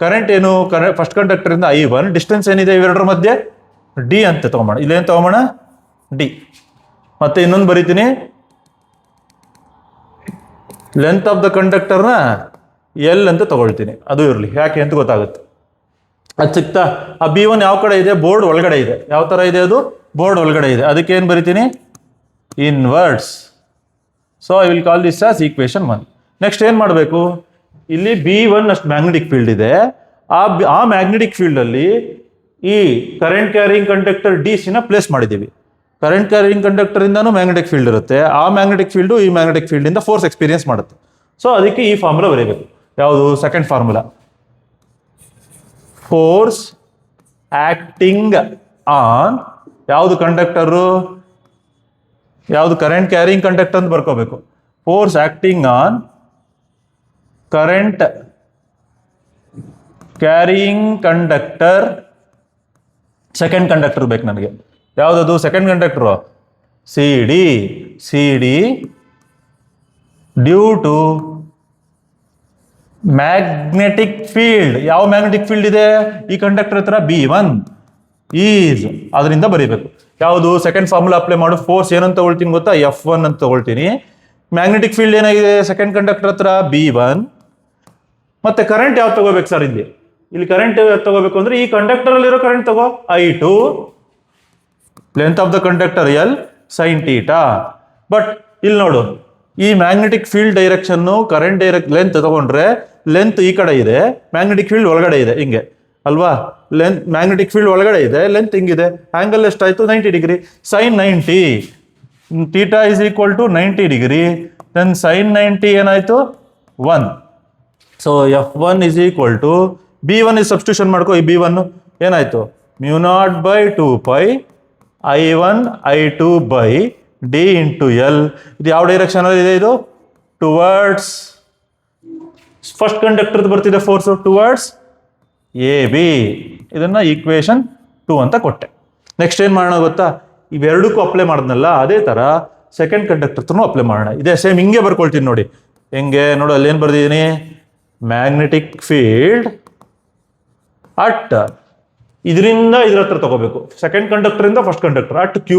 Current ಏನು? ಫಸ್ಟ್ ಕಂಡಕ್ಟರ್ ಇಂದ I1. ಡಿಸ್ಟೆನ್ಸ್ ಏನಿದೆ ಇವೆರಡರ ಮಧ್ಯೆ? D ಅಂತ ತಗೊಂಬೋಣ. ಇಲ್ಲೇನು ತಗೊಂಬೋಣ? D. ಮತ್ತೆ ಇನ್ನೊಂದು ಬರೀತೀನಿ, ಲೆಂತ್ ಆಫ್ ದ ಕಂಡಕ್ಟರ್ನ L ಅಂತ ತಗೊಳ್ತೀನಿ. ಅದು ಇರಲಿ, ಯಾಕೆ ಅಂತ ಗೊತ್ತಾಗುತ್ತೆ. ಅದು ಸಿಗ್ತಾ? ಆ B1 ಯಾವ ಕಡೆ ಇದೆ? ಬೋರ್ಡ್ ಒಳಗಡೆ ಇದೆ. ಯಾವ ತರ ಇದೆ ಅದು? ಬೋರ್ಡ್ ಒಳಗಡೆ ಇದೆ. ಅದಕ್ಕೆ ಏನು ಬರಿತೀನಿ? Inwards. So I will call this as equation 1. Next ಏನು ಮಾಡಬೇಕು? ಇಲ್ಲಿ B1 ಅಷ್ಟು ಮ್ಯಾಗ್ನೆಟಿಕ್ ಫೀಲ್ಡ್ ಇದೆ. ಆ ಮ್ಯಾಗ್ನೆಟಿಕ್ ಫೀಲ್ಡ್ ಅಲ್ಲಿ ಈ ಕರೆಂಟ್ ಕ್ಯಾರಿಂಗ್ ಕಂಡಕ್ಟರ್ DC ನ ಪ್ಲೇಸ್ ಮಾಡಿದ್ದೀವಿ. ಕರೆಂಟ್ ಕ್ಯಾರಿಂಗ್ ಕಂಡಕ್ಟರ್ ಇಂದಾನು ಮ್ಯಾಗ್ನೆಟಿಕ್ ಫೀಲ್ಡ್ ಇರುತ್ತೆ. ಆ ಮ್ಯಾಗ್ನೆಟಿಕ್ ಫೀಲ್ಡ್ ಈ ಮ್ಯಾಗ್ನೆಟಿಕ್ ಫೀಲ್ಡ್ ಇಂದ ಫೋರ್ಸ್ ಎಕ್ಸ್ಪೀರಿಯನ್ಸ್ ಮಾಡುತ್ತೆ. ಸೊ ಅದಕ್ಕೆ ಈ ಫಾರ್ಮುಲಾ ಬರೀಬೇಕು. ಯಾವುದು? Second formula. Force acting on ಯಾವುದು? ಕಂಡಕ್ಟರು. ಯಾವುದು? ಕರೆಂಟ್ ಕ್ಯಾರಿಂಗ್ ಕಂಡಕ್ಟರ್ ಅಂತ ಬರ್ಕೋಬೇಕು. Force acting on current carrying conductor. Second conductor ಬೇಕು ನನಗೆ. ಯಾವುದದು second conductor? CD due to magnetic field, ಯಾವ ಮ್ಯಾಗ್ನೆಟಿಕ್ ಫೀಲ್ಡ್ ಇದೆ ಈ ಕಂಡಕ್ಟರ್ ಹತ್ರ? B1 ಈಸ್, ಅದರಿಂದ ಬರೀಬೇಕು. ಯಾವುದು? ಸೆಕೆಂಡ್ ಫಾರ್ಮುಲಾ ಅಪ್ಲೈ ಮಾಡು. ಫೋರ್ಸ್ ಏನಂತ ತಗೊಳ್ತೀನಿ ಗೊತ್ತಾ? F1 ಅಂತ ತಗೊಳ್ತೀನಿ. ಮ್ಯಾಗ್ನೆಟಿಕ್ ಫೀಲ್ಡ್ ಏನಾಗಿದೆ ಸೆಕೆಂಡ್ ಕಂಡಕ್ಟರ್ ಹತ್ರ? B1. ಮತ್ತೆ ಕರೆಂಟ್ ಯಾವ್ದು ತಗೋಬೇಕು ಸರ್? ಇಲ್ಲಿ ಕರೆಂಟ್ ತಗೋಬೇಕು ಅಂದ್ರೆ ಈ ಕಂಡಕ್ಟರ್ ಅಲ್ಲಿರೋ ಕರೆಂಟ್ ತಗೋ, I2, length of the conductor L sin θ. But ಇಲ್ಲಿ ನೋಡು, ಈ magnetic field direction current direct length ತಗೊಂಡ್ರೆ ಲೆಂತ್ ಈ ಕಡೆ ಇದೆ, ಮ್ಯಾಗ್ನೆಟಿಕ್ ಫೀಲ್ಡ್ ಒಳಗಡೆ ಇದೆ, ಹಿಂಗೆ ಅಲ್ವಾ? ಮ್ಯಾಗ್ನೆಟಿಕ್ ಫೀಲ್ಡ್ ಒಳಗಡೆ ಇದೆ, ಲೆಂತ್ ಹಿಂಗಿದೆ. ಆಂಗಲ್ ಎಷ್ಟಾಯ್ತು? 90 degree. sin 90, θ is equal to 90 degree. Then sin 90 ಏನಾಯ್ತು? 1. So F1 is equal to B1 is substitution ಮಾಡ್ಕೋ. ಈ B1 ಏನಾಯ್ತು? μ0/2π I1 I2 by D into L. ಇದು ಯಾವ ಡೈರೆಕ್ಷನ್ ಅಲ್ಲಿ ಇದೆ? ಇದು ಟುವರ್ಡ್ಸ್ ಫಸ್ಟ್ ಕಂಡಕ್ಟರ್ ಬರ್ತಿದೆ ಫೋರ್ಸ್, ಟುವರ್ಡ್ಸ್ AB. ಇದನ್ನ ಈಕ್ವೇಶನ್ 2 ಅಂತ ಕೊಟ್ಟೆ. ನೆಕ್ಸ್ಟ್ ಏನ್ ಮಾಡೋಣ ಗೊತ್ತಾ? ಇವೆರಡಕ್ಕೂ ಅಪ್ಲೈ ಮಾಡಿದ್ನಲ್ಲ, ಅದೇ ತರ ಸೆಕೆಂಡ್ ಕಂಡಕ್ಟರ್ ಅಪ್ಲೈ ಮಾಡೋಣ. ಇದೇ ಸೇಮ್ ಹಿಂಗೆ ಬರ್ಕೊಳ್ತೀನಿ ನೋಡಿ. ಹೆಂಗೆ ನೋಡು, ಅಲ್ಲಿ ಏನ್ ಬರ್ದಿದ್ದೀನಿ? ಮ್ಯಾಗ್ನೆಟಿಕ್ ಫೀಲ್ಡ್ ಅಟ್, ಇದರಿಂದ ಇದ್ರ ಹತ್ರ ತಗೋಬೇಕು, ಸೆಕೆಂಡ್ ಕಂಡಕ್ಟರ್ ಇಂದ first conductor, at Q.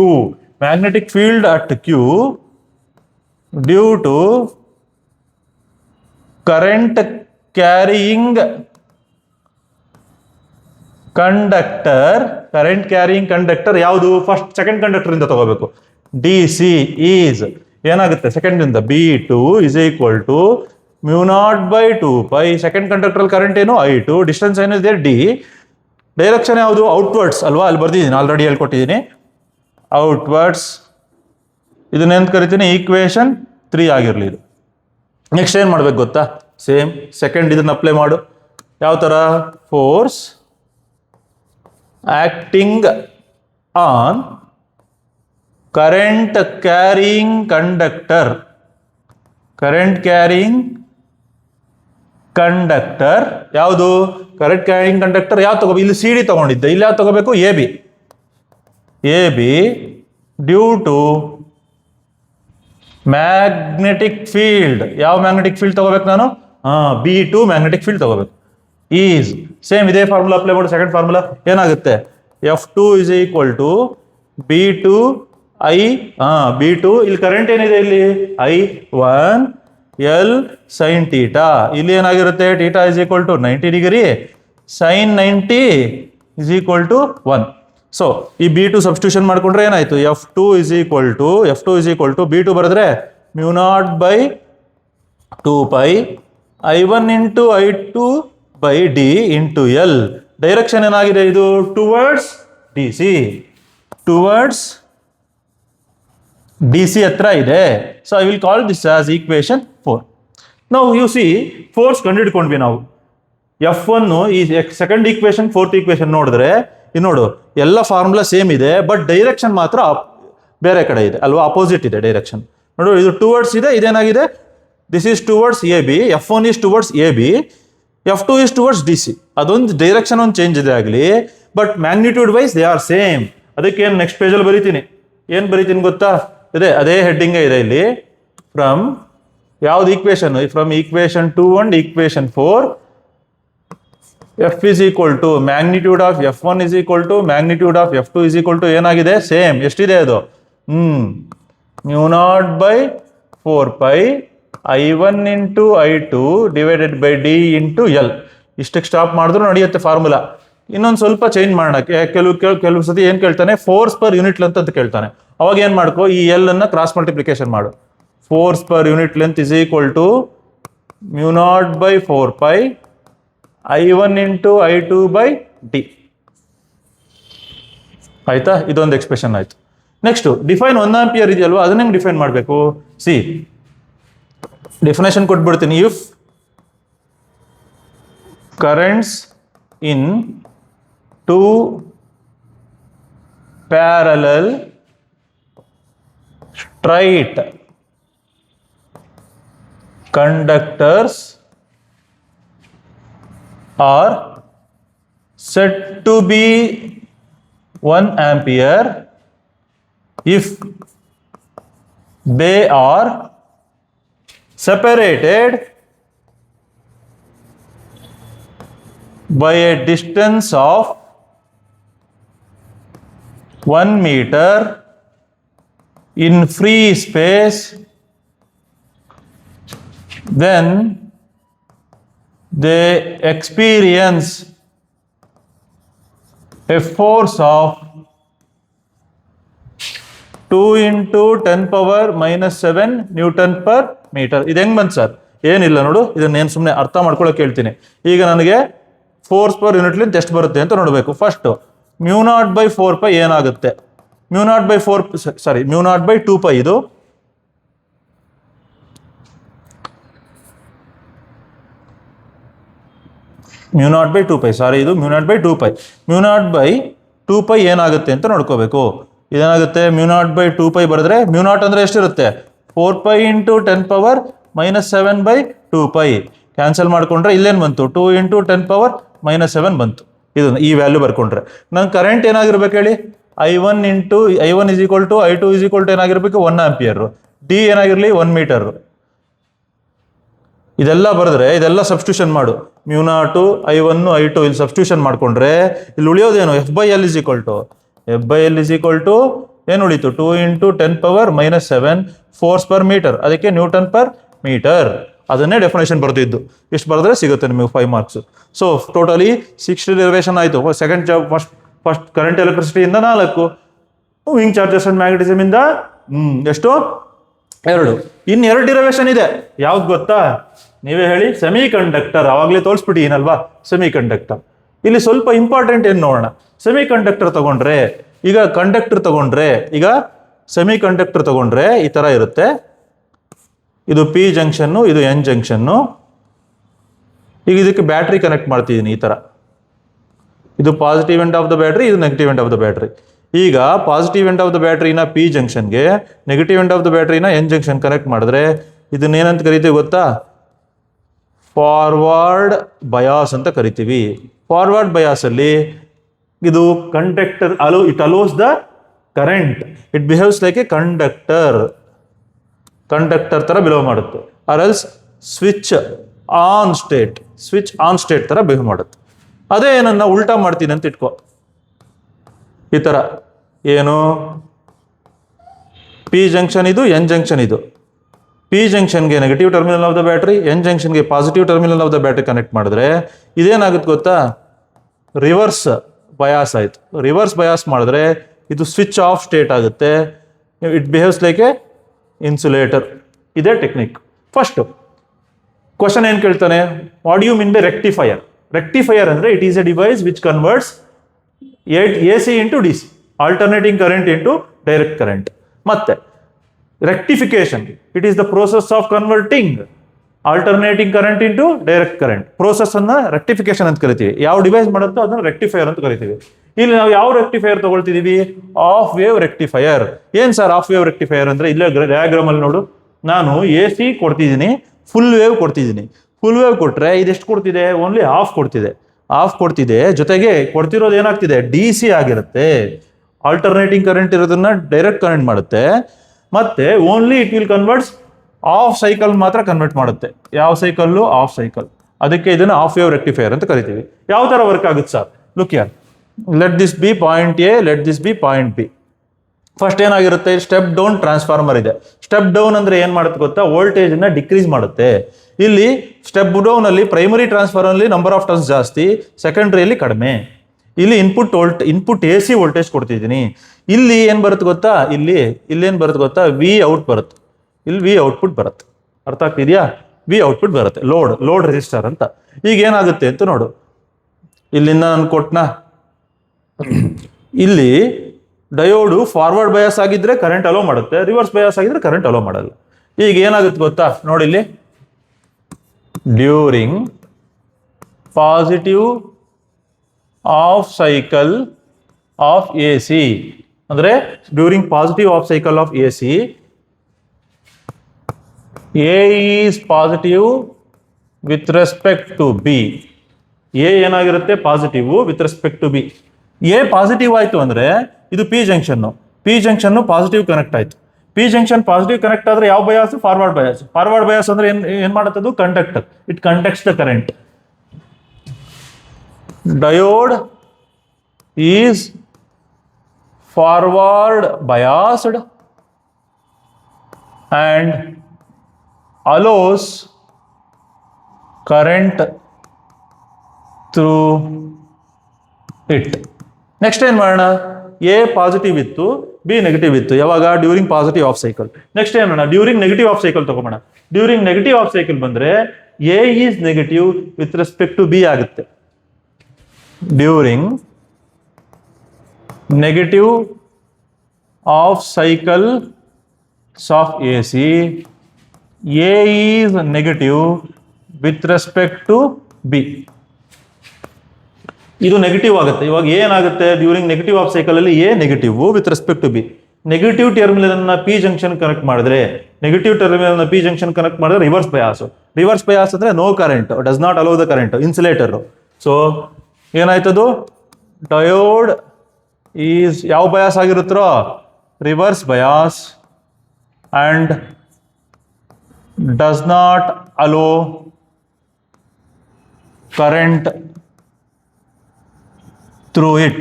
Magnetic field at Q due to current carrying conductor. Current carrying conductor ಯಾವುದು? ಫಸ್ಟ್ ಸೆಕೆಂಡ್ ಕಂಡಕ್ಟರ್ ಇಂದ ತಗೋಬೇಕು. DC ಈಸ್ ಏನಾಗುತ್ತೆ? ಸೆಕೆಂಡ್ ಇಂದ B2 is equal to μ0/2π. Second conductor current ಏನು? I2. ಡಿಸ್ಟೆನ್ಸ್ ಏನಿದೆ? D. ಡೈರೆಕ್ಷನ್ ಯಾವುದು? ಔಟ್ವರ್ಡ್ಸ್ ಅಲ್ವಾ? ಅಲ್ಲಿ ಬರ್ದಿದ್ದೀನಿ, ಆಲ್ರೆಡಿ ಹೇಳ್ಕೊಟ್ಟಿದ್ದೀನಿ, ಔಟ್ವರ್ಡ್ಸ್. ಇದನ್ನೇನು ಕರಿತೀನಿ? ಈಕ್ವೇಶನ್ 3 ಆಗಿರಲಿ ಇದು. ನೆಕ್ಸ್ಟ್ ಏನು ಮಾಡ್ಬೇಕು ಗೊತ್ತಾ? ಸೇಮ್ ಸೆಕೆಂಡ್ ಇದನ್ನ ಅಪ್ಲೈ ಮಾಡು. ಯಾವ ಥರ? Force acting on current carrying conductor. Current carrying conductor ಯಾವುದು? ಕರೆಂಟ್ ಕ್ಯಾರಿಯಿಂಗ್ ಕಂಡಕ್ಟರ್ ಯಾವ್ದು ತಗೋ? ಇಲ್ಲಿ CD ತಗೊಂಡಿದ್ದೆ, ಇಲ್ಲಿ ಯಾವ್ದು ತಗೋಬೇಕು? AB due to magnetic field. ಯಾವ ಮ್ಯಾಗ್ನೆಟಿಕ್ ಫೀಲ್ಡ್ ತಗೋಬೇಕು ನಾನು? B2 ಮ್ಯಾಗ್ನೆಟಿಕ್ ಫೀಲ್ಡ್ ತಗೋಬೇಕು. ಈಸ್ ಸೇಮ್ ಇದೇ ಫಾರ್ಮುಲಾ ಅಪ್ಲೈ ಮಾಡು. ಸೆಕೆಂಡ್ ಫಾರ್ಮುಲಾ ಏನಾಗುತ್ತೆ? F2 is equal to B2 B2. ಇಲ್ಲಿ ಕರೆಂಟ್ ಏನಿದೆ? ಇಲ್ಲಿ I1 L sin θ. ಇಲ್ಲಿ ಏನಾಗಿರುತ್ತೆ? θ is equal to 90 degree. sin 90 is equal to 1. So ಈ B2 ಸಬ್ಸ್ಟಿಟ್ಯೂಷನ್ ಮಾಡ್ಕೊಂಡ್ರೆ ಏನಾಯ್ತು? F2 is equal to B2 ಬರೆದ್ರೆ μ0/2π I1 into I2 by D into L. Direction ಏನಾಗಿದೆ? ಇದು ಟುವರ್ಡ್ಸ್ DC. ಟುವರ್ಡ್ಸ್ DC ಹತ್ರ ಇದೆ. So I will call this as equation 4. ನಾವು ಯು ಸಿ ಫೋರ್ಸ್ ಕಂಡುಹಿಡ್ಕೊಂಡ್ವಿ ನಾವು. F1 ಈ ಸೆಕೆಂಡ್ ಈಕ್ವೇಶನ್, ಫೋರ್ತ್ ಈಕ್ವೇಶನ್ ನೋಡಿದ್ರೆ ಇದು ನೋಡು, ಎಲ್ಲ ಫಾರ್ಮುಲಾ ಸೇಮ್ ಇದೆ, ಬಟ್ ಡೈರೆಕ್ಷನ್ ಮಾತ್ರ ಬೇರೆ ಕಡೆ ಇದೆ ಅಲ್ವಾ? ಅಪೋಸಿಟ್ ಇದೆ ಡೈರೆಕ್ಷನ್. ನೋಡು, ಇದು ಟುವರ್ಡ್ಸ್ ಇದೆ, ಇದೇನಾಗಿದೆ? This is towards AB. F1 is towards AB, F2 is towards DC. ಅದೊಂದು ಡೈರೆಕ್ಷನ್ ಒಂದು ಚೇಂಜ್ ಇದೆ ಆಗಲಿ, but magnitude wise they are same. ಅದಕ್ಕೆ ಏನು ನೆಕ್ಸ್ಟ್ ಪೇಜಲ್ಲಿ ಬರೀತೀನಿ, ಏನು ಬರೀತೀನಿ ಗೊತ್ತಾ? ಅದೇ ಹೆಡ್ಡಿಂಗ್ ಇದೆ ಇಲ್ಲಿ. ಫ್ರಮ್ ಯಾವ್ದು equation? From equation 2 and equation 4, F is equal to magnitude of F1 is equal to magnitude of F2 is equal to ಏನಾಗಿದೆ? ಸೇಮ್. ಎಷ್ಟಿದೆ ಅದು? μ0/4π I1 into I2 divided by D into L. ಇಷ್ಟಕ್ಕೆ ಸ್ಟಾಪ್ ಮಾಡಿದ್ರು ನಡೆಯುತ್ತೆ ಫಾರ್ಮುಲಾ. ಇನ್ನೊಂದು ಸ್ವಲ್ಪ ಚೇಂಜ್ ಮಾಡೋಣ. ಕೆಲವು ಸತಿ ಏನು ಕೇಳ್ತಾನೆ? ಫೋರ್ಸ್ ಪರ್ ಯೂನಿಟ್ ಲೆಂತ್ ಅಂತ ಕೇಳ್ತಾನೆ. ಅವಾಗ ಏನು ಮಾಡ್ಕೋ? ಈ L ಅನ್ನ ಕ್ರಾಸ್ ಮಲ್ಟಿಪ್ಲಿಕೇಶನ್ ಮಾಡು. Force per unit length is equal to μ0/4π I1 into I2 by D. ಆಯ್ತಾ? ಇದೊಂದು ಎಕ್ಸ್ಪ್ರೆಷನ್ ಆಯ್ತು. ನೆಕ್ಸ್ಟ್ ಡಿಫೈನ್ 1 ಆಂಪಿಯರ್ ಇದೆಯಲ್ವಾ, ಅದನ್ನ ಹೆಂಗೆ ಡಿಫೈನ್ ಮಾಡಬೇಕು? ಸಿ, ಡೆಫಿನೇಷನ್ ಕೊಟ್ಬಿಡ್ತೀನಿ. If currents in 2 parallel straight conductors are said to be 1 ampere if they are separated by a distance of 1 meter in free space, then they experience a force of 2 into 10 power minus 7 newton per metre. ಇದು ಹೆಂಗ್ ಬಂತು ಸರ್? ಏನಿಲ್ಲ ನೋಡು, ಇದನ್ನೇನು ಸುಮ್ಮನೆ ಅರ್ಥ ಮಾಡ್ಕೊಳಕ್ಕೆ ಹೇಳ್ತೀನಿ. ಈಗ ನನಗೆ ಫೋರ್ಸ್ ಪರ್ ಯೂನಿಟ್ಲಿಂದ ಎಷ್ಟು ಬರುತ್ತೆ ಅಂತ ನೋಡಬೇಕು. ಫಸ್ಟು μ0/4π ಏನಾಗುತ್ತೆ? μ0/2π ಇದು μ0/2π, ಸಾರಿ ಇದು μ0/2π. μ0/2π ಏನಾಗುತ್ತೆ ಅಂತ ನೋಡ್ಕೋಬೇಕು. ಇದೇನಾಗುತ್ತೆ? μ0/2π ಬರೆದ್ರೆ μ0 ಅಂದರೆ ಎಷ್ಟಿರುತ್ತೆ? 4π ಇಂಟು 10 ಪವರ್ ಮೈನಸ್ 7/2π. ಕ್ಯಾನ್ಸಲ್ ಮಾಡ್ಕೊಂಡ್ರೆ ಇಲ್ಲೇನು ಬಂತು? 2 ಇಂಟು 10 ಪವರ್ ಮೈನಸ್ 7 ಬಂತು. ಇದು ಈ ವ್ಯಾಲ್ಯೂ ಬರ್ಕೊಂಡ್ರೆ ನನ್ನ ಕರೆಂಟ್ ಏನಾಗಿರ್ಬೇಕು ಹೇಳಿ? I1 is equal to I2 is equal to ಏನಾಗಿರ್ಬೇಕು? 1 ಆಂಪಿಯರ್. ಡಿ ಏನಾಗಿರಲಿ? 1 ಮೀಟರ್. ಇದೆಲ್ಲ ಬರೆದ್ರೆ ಇದೆಲ್ಲ ಸಬ್ಸ್ಟಿಟ್ಯೂಷನ್ ಮಾಡು. μ0 I1 I2 ಇಲ್ಲಿ ಸಬ್ಸ್ಟಿಟ್ಯೂಷನ್ ಮಾಡ್ಕೊಂಡ್ರೆ ಇಲ್ಲಿ ಉಳಿಯೋದೇನು? F/L is equal to ಏನು ಉಳಿತು? 2 into 10 power minus 7 force per metre, ಅದಕ್ಕೆ ನ್ಯೂಟನ್ ಪರ್ ಮೀಟರ್. ಅದನ್ನೇ ಡೆಫಿನೇಷನ್ ಬರ್ತಿದ್ದು. ಇಷ್ಟು ಬರೆದ್ರೆ ಸಿಗುತ್ತೆ ನಿಮಗೆ 5 ಮಾರ್ಕ್ಸ್. ಸೊ ಟೋಟಲಿ 6 ಡೆರಿವೇಷನ್ ಆಯಿತು. ಸೆಕೆಂಡ್ ಫಸ್ಟ್ ಕರೆಂಟ್ ಎಲೆಕ್ಟ್ರಿಸಿಟಿಯಿಂದ 4, ವಿಂಗ್ ಚಾರ್ಜಸ್ ಅಂಡ್ ಮ್ಯಾಗ್ನೆಟಿಸಮ್ ಇಂದ ಎಷ್ಟು? 2. ಇನ್ನು 2 ಡಿರೈವೇಷನ್ ಇದೆ. ಯಾವ್ದು ಗೊತ್ತಾ? ನೀವೇ ಹೇಳಿ. Semi conductor. ಅವಾಗಲೇ ತೋರಿಸ್ಬಿಟ್ಟಿದ್ದೀನಲ್ವಾ ಸೆಮಿ ಕಂಡಕ್ಟರ್. ಇಲ್ಲಿ ಸ್ವಲ್ಪ ಇಂಪಾರ್ಟೆಂಟ್ ಏನು ನೋಡೋಣ. ಸೆಮಿ ಕಂಡಕ್ಟರ್ ತಗೊಂಡ್ರೆ, ಈಗ ಸೆಮಿ ಕಂಡಕ್ಟರ್ ತಗೊಂಡ್ರೆ ಈ ಥರ ಇರುತ್ತೆ. ಇದು ಪಿ ಜಂಕ್ಷನ್ನು, ಇದು ಎನ್ ಜಂಕ್ಷನ್ನು. ಈಗ ಇದಕ್ಕೆ ಬ್ಯಾಟ್ರಿ ಕನೆಕ್ಟ್ ಮಾಡ್ತಿದ್ದೀನಿ ಈ ಥರ. ಇದು positive end of the battery, ಇದು negative end of the battery. ಈಗ ಪಾಸಿಟಿವ್ ಎಂಡ್ ಆಫ್ ದ ಬ್ಯಾಟ್ರಿನ ಪಿ ಜಂಕ್ಷನ್ಗೆ, ನೆಗೆಟಿವ್ ಎಂಡ್ ಆಫ್ ದ ಬ್ಯಾಟ್ರಿನ ಎನ್ ಜಂಕ್ಷನ್ ಕನೆಕ್ಟ್ ಮಾಡಿದ್ರೆ ಇದನ್ನೇನಂತ ಕರಿತೀವಿ ಗೊತ್ತಾ? ಫಾರ್ವರ್ಡ್ ಬಯಾಸ್ ಅಂತ ಕರಿತೀವಿ. ಫಾರ್ವರ್ಡ್ ಬಯಾಸಲ್ಲಿ ಇದು conductor it allows the current. It behaves like a conductor ಥರ ಬಿಹೇವ್ ಮಾಡುತ್ತೆ. Or else switch on state ಥರ ಬಿಹೇವ್ ಮಾಡುತ್ತೆ. ಅದೇ ಏನನ್ನ ಉಲ್ಟಾ ಮಾಡ್ತೀನಿ ಅಂತ ಇಟ್ಕೋ. ಈ ಥರ ಏನು? ಪಿ ಜಂಕ್ಷನ್ ಇದು, ಎನ್ ಜಂಕ್ಷನ್ ಇದು. ಪಿ ಜಂಕ್ಷನ್ಗೆ negative terminal of the battery, N ಜಂಕ್ಷನ್ಗೆ positive terminal of the battery connect ಮಾಡಿದ್ರೆ ಇದೇನಾಗುತ್ತೆ ಗೊತ್ತಾ? ರಿವರ್ಸ್ ಬಯಾಸ್ ಆಯಿತು. ರಿವರ್ಸ್ ಬಯಾಸ್ ಮಾಡಿದ್ರೆ ಇದು ಸ್ವಿಚ್ ಆಫ್ ಸ್ಟೇಟ್ ಆಗುತ್ತೆ. It behaves like a insulator. ಇದೇ ಟೆಕ್ನಿಕ್. ಫಸ್ಟು ಕ್ವಶನ್ ಏನು ಕೇಳ್ತಾನೆ? What you mean by rectifier? Rectifier ಅಂದರೆ it is a device which converts AC into DC, alternating current into direct current. ಮತ್ತೆ rectification, it is the process of converting alternating current into direct current. Process ಅನ್ನ ರೆಕ್ಟಿಫಿಕೇಶನ್ ಅಂತ ಕರಿತೀವಿ. ಯಾವ ಡಿವೈಸ್ ಮಾಡುತ್ತೋ ಅದನ್ನು ರೆಕ್ಟಿಫೈಯರ್ ಅಂತ ಕರಿತೀವಿ. ಇಲ್ಲಿ ನಾವು ಯಾವ ರೆಕ್ಟಿಫೈಯರ್ ತಗೊಳ್ತಿದೀವಿ? Half wave rectifier. ಏನ್ ಸರ್ ಆಫ್ ವೇವ್ ರೆಕ್ಟಿಫೈಯರ್ ಅಂದ್ರೆ? ಇಲ್ಲೇ ಡಯಾಗ್ರಾಮ್ ಅಲ್ಲಿ ನೋಡು, ನಾನು AC ಕೊಡ್ತಿದ್ದೀನಿ, ಫುಲ್ ವೇವ್ ಕೊಡ್ತಿದ್ದೀನಿ. ಫುಲ್ ವೇವ್ ಕೊಟ್ರೆ ಇದೆಷ್ಟು ಕೊಡ್ತಿದೆ? ಓನ್ಲಿ ಆಫ್ ಕೊಡ್ತಿದೆ. ಜೊತೆಗೆ ಕೊಡ್ತಿರೋದು ಏನಾಗ್ತಿದೆ? DC ಆಗಿರುತ್ತೆ. ಆಲ್ಟರ್ನೇಟಿಂಗ್ ಕರೆಂಟ್ ಇರೋದನ್ನ ಡೈರೆಕ್ಟ್ ಕರೆಂಟ್ ಮಾಡುತ್ತೆ. ಮತ್ತೆ only it will converts of cycle ಮಾತ್ರ ಕನ್ವರ್ಟ್ ಮಾಡುತ್ತೆ. ಯಾವ ಸೈಕಲ್ಲು? Of cycle. ಅದಕ್ಕೆ ಇದನ್ನು ಆಫ್ ವೇವ್ ರೆಕ್ಟಿಫೈಯರ್ ಅಂತ ಕರಿತೀವಿ. ಯಾವ ತರ ವರ್ಕ್ ಆಗುತ್ತೆ sir? Look here. Let this B point A, let this B point B. First ಏನಾಗಿರುತ್ತೆ? ಸ್ಟೆಪ್ ಡೌನ್ ಟ್ರಾನ್ಸ್ಫಾರ್ಮರ್ ಇದೆ. ಸ್ಟೆಪ್ ಡೌನ್ ಅಂದ್ರೆ ಏನ್ ಮಾಡುತ್ತೆ ಗೊತ್ತಾ? ವೋಲ್ಟೇಜ್ ಅನ್ನ ಡಿಕ್ರೀಸ್ ಮಾಡುತ್ತೆ. ಇಲ್ಲಿ ಸ್ಟೆಪ್ ಡೌನ್ ಅಲ್ಲಿ ಪ್ರೈಮರಿ ಟ್ರಾನ್ಸ್ಫಾರ್ಮರ್ ಅಲ್ಲಿ ನಂಬರ್ ಆಫ್ ಟರ್ನ್ಸ್ ಜಾಸ್ತಿ, ಸೆಕೆಂಡ್ರಿಯಲ್ಲಿ ಕಡಿಮೆ. ಇಲ್ಲಿ ಇನ್ಪುಟ್ AC ವೋಲ್ಟೇಜ್ ಕೊಡ್ತಿದ್ದೀನಿ. ಇಲ್ಲಿ ಏನ್ ಬರುತ್ತೆ ಗೊತ್ತಾ? ಇಲ್ಲಿ ಏನ್ ಬರುತ್ತೆ ಗೊತ್ತಾ? ವಿ ಔಟ್ ಬರುತ್ತೆ. ಇಲ್ಲಿ ವಿ ಔಟ್ಪುಟ್ ಬರುತ್ತೆ. ಅರ್ಥ ಆಗ್ತಿದ್ಯಾ? ವಿ ಔಟ್ಪುಟ್ ಬರುತ್ತೆ. ಲೋಡ್ ರೆಸಿಸ್ಟರ್ ಅಂತ. ಈಗ ಏನಾಗುತ್ತೆ ಅಂತ ನೋಡು. ಇಲ್ಲಿಂದ ನಾನು ಕೊಟ್ನಾ, ಇಲ್ಲಿ ಡಯೋಡು ಫಾರ್ವರ್ಡ್ ಬಯಾಸ್ ಆಗಿದ್ರೆ ಕರೆಂಟ್ ಅಲೋ ಮಾಡುತ್ತೆ, ರಿವರ್ಸ್ ಬಯಾಸ್ ಆಗಿದ್ರೆ ಕರೆಂಟ್ ಅಲೋ ಮಾಡಲ್ಲ. ಈಗ ಏನಾಗುತ್ತೆ ಗೊತ್ತಾ? ನೋಡಿ ಇಲ್ಲಿ, during positive half cycle of AC ಅಂದ್ರೆ during positive half cycle of AC, A is positive with respect to B. A ಏನಾಗಿರುತ್ತೆ? Positive with respect to B. A positive ಆಯ್ತು ಅಂದ್ರೆ ಇದು ಪಿ ಜಂಕ್ಷನ್ ಪಾಸಿಟಿವ್ ಕನೆಕ್ಟ್ ಆಯ್ತು. ಪಿ ಜಂಕ್ಷನ್ ಪಾಸಿಟಿವ್ ಕನೆಕ್ಟ್ ಆದ್ರೆ ಯಾವ ಬಯಾಸ್? ಫಾರ್ವರ್ಡ್ ಬಯಾಸ್ ಅಂದ್ರೆ ಏನ್ ಮಾಡುತ್ತೆ? Conductor. It conducts the current. Diode is forward biased and allows current through it. Next ಏನು ಮಾಡೋಣ, ಎ ಪಾಸಿಟಿವ್ ಇತ್ತು, ಬಿ ನೆಗೆಟಿವ್ ಇತ್ತು. ಯಾವಾಗ? During positive half cycle. Next ಏನು ಮಾಡೋಣ, ಡ್ಯೂರಿಂಗ್ ನೆಗೆಟಿವ್ ಆಫ್ ಸೈಕಲ್ ತಗೋಣ. ಡ್ಯೂರಿಂಗ್ ನೆಗೆಟಿವ್ ಆಫ್ ಸೈಕಲ್ ಬಂದರೆ A is negative with respect to B ಆಗುತ್ತೆ. During negative half cycle of AC, A is negative with respect to B. ಇದು ನೆಗೆಟಿವ್ ಆಗುತ್ತೆ. ಇವಾಗ ಏನಾಗುತ್ತೆ, ಡ್ಯೂರಿಂಗ್ ನೆಗೆಟಿವ್ ಆಫ್ ಸೈಕಲ್ ಅಲ್ಲಿ A negative with respect to B. Negative terminal ಅನ್ನ ಪಿ ಜಂಕ್ಷನ್ ಕನೆಕ್ಟ್ ಮಾಡಿದ್ರೆ, ನೆಗೆಟಿವ್ ಟರ್ಮಿನಲ್ ಅನ್ನ ಪಿ ಜಂಕ್ಷನ್ ಕನೆಕ್ಟ್ ಮಾಡಿದ್ರೆ ರಿವರ್ಸ್ ಬಯಾಸ್. ರಿವರ್ಸ್ ಬಯಾಸ್ ಅಂದ್ರೆ no current, does not allow the current, insulator. So ಏನಾಯ್ತದು, ಡಯೋಡ್ ಈಸ್ ಯಾವ ಬಯಾಸ್ ಆಗಿರುತ್ತೋ, reverse bias, and does not allow current through it.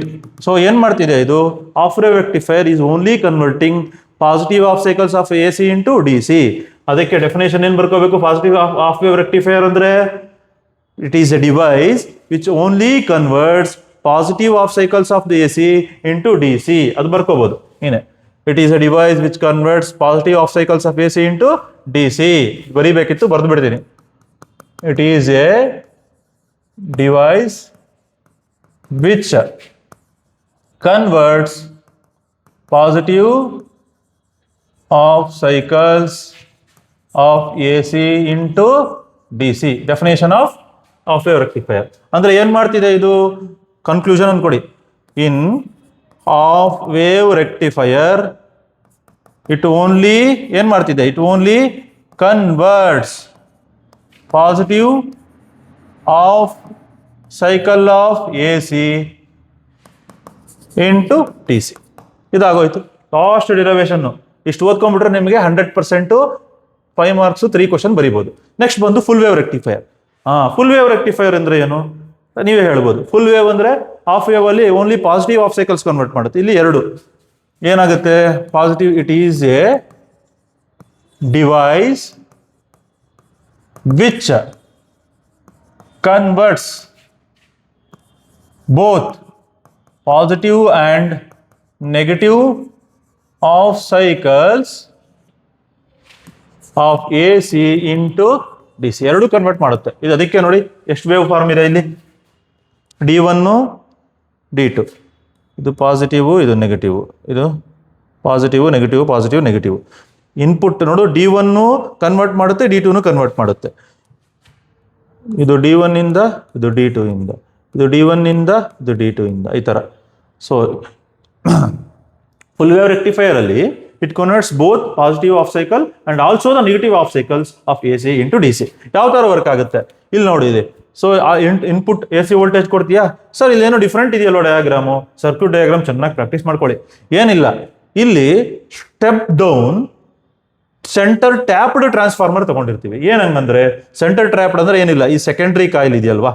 So ಏನು ಮಾಡ್ತಿದೆ ಇದು, half wave rectifier is only converting positive half cycles of AC into DC. ಅದಕ್ಕೆ ಡೆಫಿನೇಷನ್ ಏನು ಬರ್ಕೋಬೇಕು, ಪಾಸಿಟಿವ್ half wave rectifier ಅಂದ್ರೆ it is a device which only converts positive half cycles of the AC into DC. ಅದು ಬರ್ಕೋಬಹುದು ಏನೇ. It is a device which converts positive half cycles of AC into DC. ಬರಿಬೇಕಿತ್ತು, ಬರೆದು ಬಿಡ್ತೀನಿ. It is a device which converts positive half cycles of AC into DC. Definition of half wave rectifier. ಅಂದ್ರೆ ಏನು ಮಾಡ್ತಿದೆ ಇದು, conclusion ಅನ್ಕೊಡಿ. In half wave rectifier it only ಏನು ಮಾಡ್ತಿದೆ, it only converts positive half cycle of AC into DC. ಇದಾಗೋಯ್ತು ಲಾಸ್ಟ್ ಡಿರೈವೇಶನ್. ಇಷ್ಟು ಓದ್ಕೊಂಡ್ಬಿಟ್ರೆ ನಿಮಗೆ 100% 5 ಮಾರ್ಕ್ಸ್ 3 ಕ್ವಶನ್ ಬರೀಬಹುದು. ನೆಕ್ಸ್ಟ್ ಬಂದು full wave rectifier. Full wave rectifier ಅಂದ್ರೆ ಏನು ನೀವೇ ಹೇಳ್ಬೋದು. ಫುಲ್ ವೇವ್ ಅಂದ್ರೆ ಹಾಫ್ ವೇವ್ ಅಲ್ಲಿ only positive half cycles convert ಮಾಡುತ್ತೆ. ಇಲ್ಲಿ ಎರಡು ಏನಾಗುತ್ತೆ, positive, it is a device which converts both positive and negative half cycles of A C into D C. ಎರಡು ಕನ್ವರ್ಟ್ ಮಾಡುತ್ತೆ. ಇದು ಅದಕ್ಕೆ ನೋಡಿ ಎಷ್ಟು ವೇವ್ ಫಾರ್ಮ್ ಇದೆ ಇಲ್ಲಿ, D1 D2, ಇದು ಪಾಸಿಟಿವ್, ಇದು ನೆಗೆಟಿವ್, ಇದು positive negative positive negative. Input ನೋಡು, D1 ಕನ್ವರ್ಟ್ ಮಾಡುತ್ತೆ, D2 ಕನ್ವರ್ಟ್ ಮಾಡುತ್ತೆ. ಇದು D1 ಇಂದ, ಇದು D2 ಇಂದ, ಇದು D1 ಇಂದ, ಇದು D2 ಇಂದ, ಈ ಥರ. ಸೊ ಫುಲ್ ವೇವ್ ರೆಕ್ಟಿಫೈಯರ್ ಅಲ್ಲಿ it converts both positive half cycle and also the negative half cycles of A C into D C. ಯಾವ ಥರ ವರ್ಕ್ ಆಗುತ್ತೆ ಇಲ್ಲಿ ನೋಡಿ ಇದೆ. ಸೊ ಆ ಇನ್ಪುಟ್ ಎ ಸಿ ವೋಲ್ಟೇಜ್ ಕೊಡ್ತೀಯಾ ಸರ್, ಇಲ್ಲೇನೋ ಡಿಫ್ರೆಂಟ್ ಇದೆಯಲ್ಲೋ ಡಯಾಗ್ರಾಮು, ಸರ್ಕ್ಯೂಟ್ ಡಯಾಗ್ರಾಮ್ ಚೆನ್ನಾಗಿ ಪ್ರಾಕ್ಟೀಸ್ ಮಾಡ್ಕೊಳ್ಳಿ. ಏನಿಲ್ಲ, ಇಲ್ಲಿ step down centre tapped transformer ತಗೊಂಡಿರ್ತೀವಿ. ಏನಂಗಂದ್ರೆ ಸೆಂಟರ್ ಟ್ಯಾಪ್ಡ್ ಅಂದ್ರೆ ಏನಿಲ್ಲ, ಈ ಸೆಕೆಂಡ್ರಿ ಕಾಯಿಲ್ ಇದೆಯಲ್ವಾ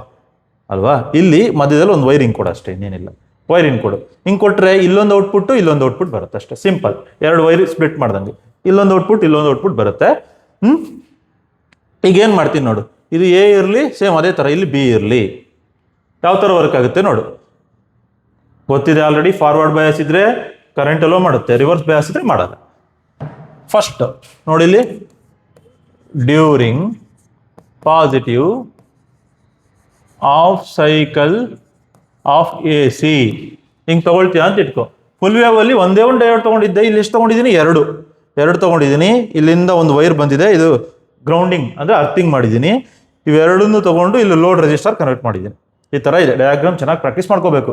ಅಲ್ವಾ, ಇಲ್ಲಿ ಮಧ್ಯದಲ್ಲಿ ಒಂದು ವೈರಿಂಗ್ ಕೊಡು ಅಷ್ಟೇ, ಇನ್ನೇನಿಲ್ಲ. ವೈರಿಂಗ್ ಕೊಡು, ಹಿಂಗೆ ಕೊಟ್ಟರೆ ಇಲ್ಲೊಂದು ಔಟ್ಪುಟ್ಟು ಇಲ್ಲೊಂದು ಔಟ್ಪುಟ್ ಬರುತ್ತೆ ಅಷ್ಟೇ, ಸಿಂಪಲ್. ಎರಡು ವೈರ್ ಸ್ಪ್ಲಿಟ್ ಮಾಡ್ದಂಗೆ ಇಲ್ಲೊಂದು ಔಟ್ಪುಟ್ ಇಲ್ಲೊಂದು ಔಟ್ಪುಟ್ ಬರುತ್ತೆ. ಈಗ ಏನು ಮಾಡ್ತೀನಿ ನೋಡು, ಇದು ಎ ಇರಲಿ, ಸೇಮ್ ಅದೇ ಥರ ಇಲ್ಲಿ ಬಿ ಇರಲಿ. ಯಾವ ಥರ ವರ್ಕ್ ಆಗುತ್ತೆ ನೋಡು, ಗೊತ್ತಿದೆ ಆಲ್ರೆಡಿ. ಫಾರ್ವರ್ಡ್ ಬಯಾಸ್ ಇದ್ರೆ ಕರೆಂಟ್ ಅಲೋ ಮಾಡುತ್ತೆ, ರಿವರ್ಸ್ ಬಯಾಸ್ ಇದ್ರೆ ಮಾಡಲ್ಲ. ಫಸ್ಟ್ ನೋಡಿ ಇಲ್ಲಿ, during positive half cycle of A C ಹಿಂಗೆ ತಗೊಳ್ತೀಯ ಅಂತ ಇಟ್ಕೋ. ಫುಲ್ ವೇವ್ ಅಲ್ಲಿ ಒಂದೇ ಒಂದು ಡಯೋಡ್ ತಗೊಂಡಿದ್ದೆ, ಇಲ್ಲಿ ಎಷ್ಟು ತಗೊಂಡಿದ್ದೀನಿ, ಎರಡು ತಗೊಂಡಿದ್ದೀನಿ. ಇಲ್ಲಿಂದ ಒಂದು ವೈರ್ ಬಂದಿದೆ, ಇದು ಗ್ರೌಂಡಿಂಗ್ ಅಂದರೆ ಅರ್ಥಿಂಗ್ ಮಾಡಿದ್ದೀನಿ. ಇವೆರಡನ್ನೂ ತಗೊಂಡು ಇಲ್ಲಿ ಲೋಡ್ ರೆಜಿಸ್ಟರ್ ಕನೆಕ್ಟ್ ಮಾಡಿದ್ದೀನಿ. ಈ ಥರ ಇದೆ ಡಯಾಗ್ರಾಮ್, ಚೆನ್ನಾಗಿ ಪ್ರಾಕ್ಟೀಸ್ ಮಾಡ್ಕೋಬೇಕು.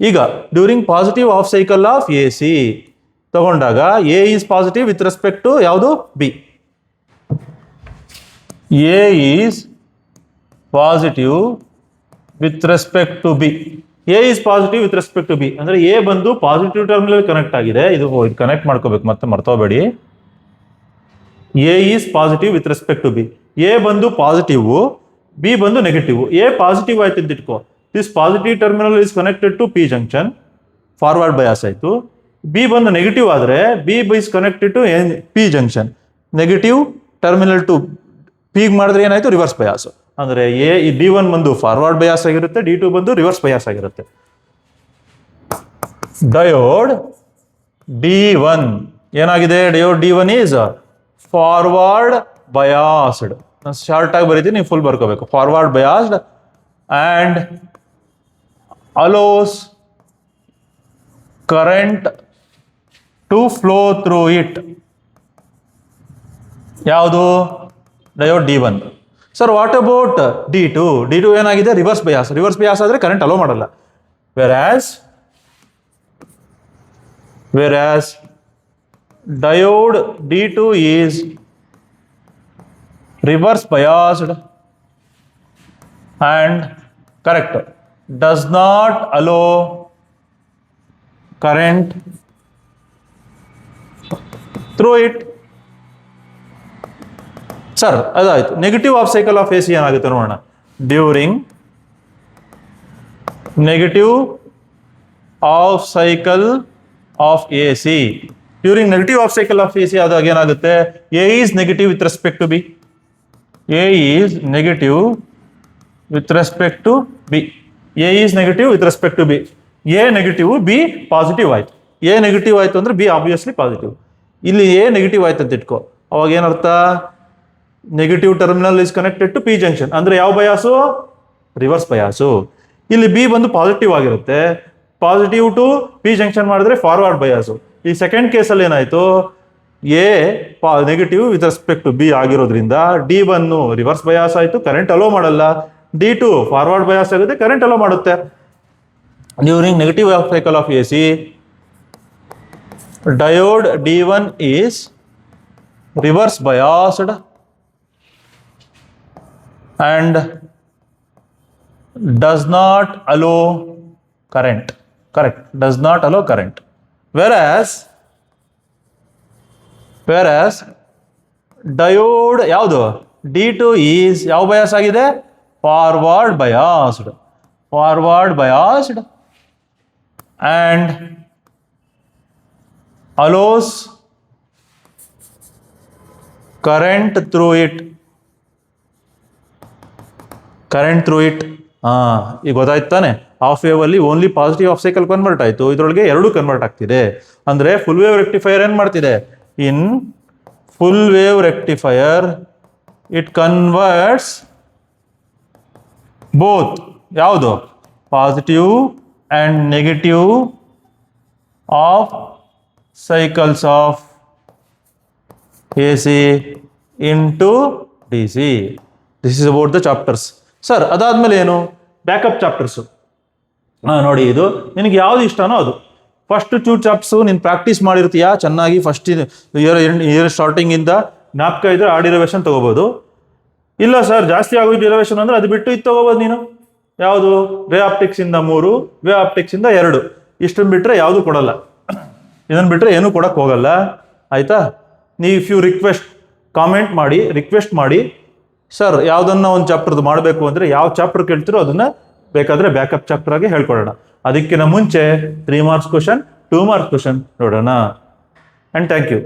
ಈಗ during positive half cycle of A C ತಗೊಂಡಾಗ A is positive with respect to ಯಾವುದು, B. A is positive with respect to B. A is positive with respect to B ಅಂದರೆ ಎ ಬಂದು ಪಾಸಿಟಿವ್ ಟರ್ಮಿನಲ್ ಕನೆಕ್ಟ್ ಆಗಿದೆ. ಇದು ಕನೆಕ್ಟ್ ಮಾಡ್ಕೋಬೇಕು, ಮತ್ತೆ ಮರ್ತೋಬೇಡಿ. A is positive with respect to B. A ಬಂದು ಪಾಸಿಟಿವ್, ಬಿ ಬಂದು ನೆಗೆಟಿವ್. ಎ ಪಾಸಿಟಿವ್ ಆಯ್ತು ಅಂತ ಇಟ್ಕೋ, this positive terminal is connected to P junction, forward bias ಆಯಿತು. ಬಿ ಬಂದು ನೆಗೆಟಿವ್ ಆದರೆ B is connected to P junction, negative terminal to ಪಿಗ್ ಮಾಡಿದ್ರೆ ಏನಾಯಿತು, ರಿವರ್ಸ್ ಬಯಾಸ್. ಅಂದರೆ ಈ D1 ಬಂದು ಫಾರ್ವರ್ಡ್ ಬಯಾಸ್ ಆಗಿರುತ್ತೆ, D2 ಬಂದು ರಿವರ್ಸ್ ಬಯಾಸ್ ಆಗಿರುತ್ತೆ. ಡಯೋಡ್ D1 ಏನಾಗಿದೆ, diode D1 is forward biased. ನಾನು ಶಾರ್ಟ್ ಆಗಿ ಬರೀತೀನಿ, ನೀವು ಫುಲ್ ಬರ್ಕೋಬೇಕು. Forward biased and allows current to flow through it. ಯಾವುದು, diode D1. Sir what about D2? D2 ಏನಾಗಿದೆ, ರಿವರ್ಸ್ ಬಯಾಸ್. ರಿವರ್ಸ್ ಬಯಾಸ್ ಆದರೆ ಕರೆಂಟ್ ಅಲೋ ಮಾಡಲ್ಲ. Whereas diode D2 is reverse biased and correct, does not allow current through it. Sir ಅದಾಯ್ತು. Negative half cycle of A C ಏನಾಗುತ್ತೆ ನೋಡೋಣ. During negative half cycle of A C, during negative half cycle of A C ಆದಾಗ ಏನಾಗುತ್ತೆ, A is negative with respect to B. A is negative with respect to B. A is negative with respect to B. A negative, B positive ಆಯ್ತು. ಎ ನೆಗೆಟಿವ್ ಆಯ್ತು ಅಂದ್ರೆ ಬಿ ಆಬ್ವಿಯಸ್ಲಿ ಪಾಸಿಟಿವ್. ಇಲ್ಲಿ ಎ ನೆಗೆಟಿವ್ ಆಯ್ತು ಅಂತ ಇಟ್ಕೋ, ಅವಾಗ ಏನರ್ಥ, negative terminal is connected to P junction. ಅಂದ್ರೆ ಯಾವ ಬಯಾಸು, ರಿವರ್ಸ್ ಬಯಾಸು. ಇಲ್ಲಿ ಬಿ ಬಂದು ಪಾಸಿಟಿವ್ ಆಗಿರುತ್ತೆ, ಪಾಸಿಟಿವ್ ಟು ಪಿ ಜಂಕ್ಷನ್ ಮಾಡಿದ್ರೆ ಫಾರ್ವರ್ಡ್ ಬಯಾಸು. ಈ ಸೆಕೆಂಡ್ ಕೇಸಲ್ಲಿ ಏನಾಯ್ತು, A negative with respect to B ಆಗಿರೋದ್ರಿಂದ D1 ರಿವರ್ಸ್ ಬಯಾಸ್ ಆಯ್ತು, ಕರೆಂಟ್ ಅಲೋ ಮಾಡಲ್ಲ. D2 ಫಾರ್ವರ್ಡ್ ಬಯಾಸ್ ಆಗುತ್ತೆ, ಕರೆಂಟ್ ಅಲೋ ಮಾಡುತ್ತೆ. During negative half cycle of A C, diode D1 is reverse biased and does not allow current. Correct, does not allow current. Whereas diode ಯಾವುದು, D2 ಈಸ್ ಯಾವ ಬಯಾಸ್ ಆಗಿದೆ, forward biased and allows current through it. ಈಗ ಗೊತ್ತಾಯ್ತು ತಾನೆ. ಹಾಫ್ ವೇವ್ ಅಲ್ಲಿ only positive half cycle convert ಆಯ್ತು, ಇದರೊಳಗೆ ಎರಡು ಕನ್ವರ್ಟ್ ಆಗ್ತಿದೆ. ಅಂದ್ರೆ ಫುಲ್ ವೇವ್ ರೆಕ್ಟಿಫೈಯರ್ ಏನ್ ಮಾಡ್ತಿದೆ, in full wave rectifier it converts both, ಯಾವುದು, positive and negative half cycles of A C into D C. This is about the chapters. Sir ಅದಾದ್ಮೇಲೆ ಏನು, ಬ್ಯಾಕಪ್ ಚಾಪ್ಟರ್ಸು. ನೋಡಿ, ಇದು ನಿನಗೆ ಯಾವ್ದು ಇಷ್ಟನೋ ಅದು. ಫಸ್ಟ್ 2 ಚಾಪ್ಟರ್ಸು ನೀನು ಪ್ರಾಕ್ಟೀಸ್ ಮಾಡಿರ್ತೀಯಾ ಚೆನ್ನಾಗಿ. ಫಸ್ಟ್ ಇಯರ್ ಸ್ಟಾರ್ಟಿಂಗಿಂದ ಜ್ಞಾಪಕ ಇದ್ರೆ ಆ ಡಿರವೇಷನ್ ತಗೋಬೋದು. ಇಲ್ಲ ಸರ್ ಜಾಸ್ತಿ ಆಗೋದು ಡಿರವೇಷನ್ ಅಂದ್ರೆ ಅದು ಬಿಟ್ಟು ಇದು ತಗೋಬೋದು ನೀನು. ಯಾವುದು, ರೇ ಆಪ್ಟಿಕ್ಸ್ ಇಂದ 3, ವೇ ಆಪ್ಟಿಕ್ಸ್ ಇಂದ 2. ಇಷ್ಟನ್ನು ಬಿಟ್ಟರೆ ಯಾವುದು ಕೊಡಲ್ಲ, ಇದನ್ನು ಬಿಟ್ಟರೆ ಏನೂ ಕೊಡಕ್ಕೆ ಹೋಗಲ್ಲ. ಆಯಿತಾ? ನೀವು ಇಫ್ ಯು ಕಾಮೆಂಟ್ ಮಾಡಿ ರಿಕ್ವೆಸ್ಟ್ ಮಾಡಿ, ಸರ್ ಯಾವುದನ್ನ ಒಂದು ಚಾಪ್ಟರ್ದು ಮಾಡಬೇಕು ಅಂದರೆ ಯಾವ ಚಾಪ್ಟರ್ ಕೇಳ್ತಿರೋ ಅದನ್ನು ಬೇಕಾದರೆ ಬ್ಯಾಕಪ್ ಚಾಪ್ಟರ್ ಆಗಿ ಹೇಳ್ಕೊಡೋಣ. ಅದಕ್ಕಿಂತ ಮುಂಚೆ 3 ಮಾರ್ಕ್ಸ್ ಕ್ವಶನ್, 2 ಮಾರ್ಕ್ಸ್ ಕ್ವಶನ್ ನೋಡೋಣ. And thank you.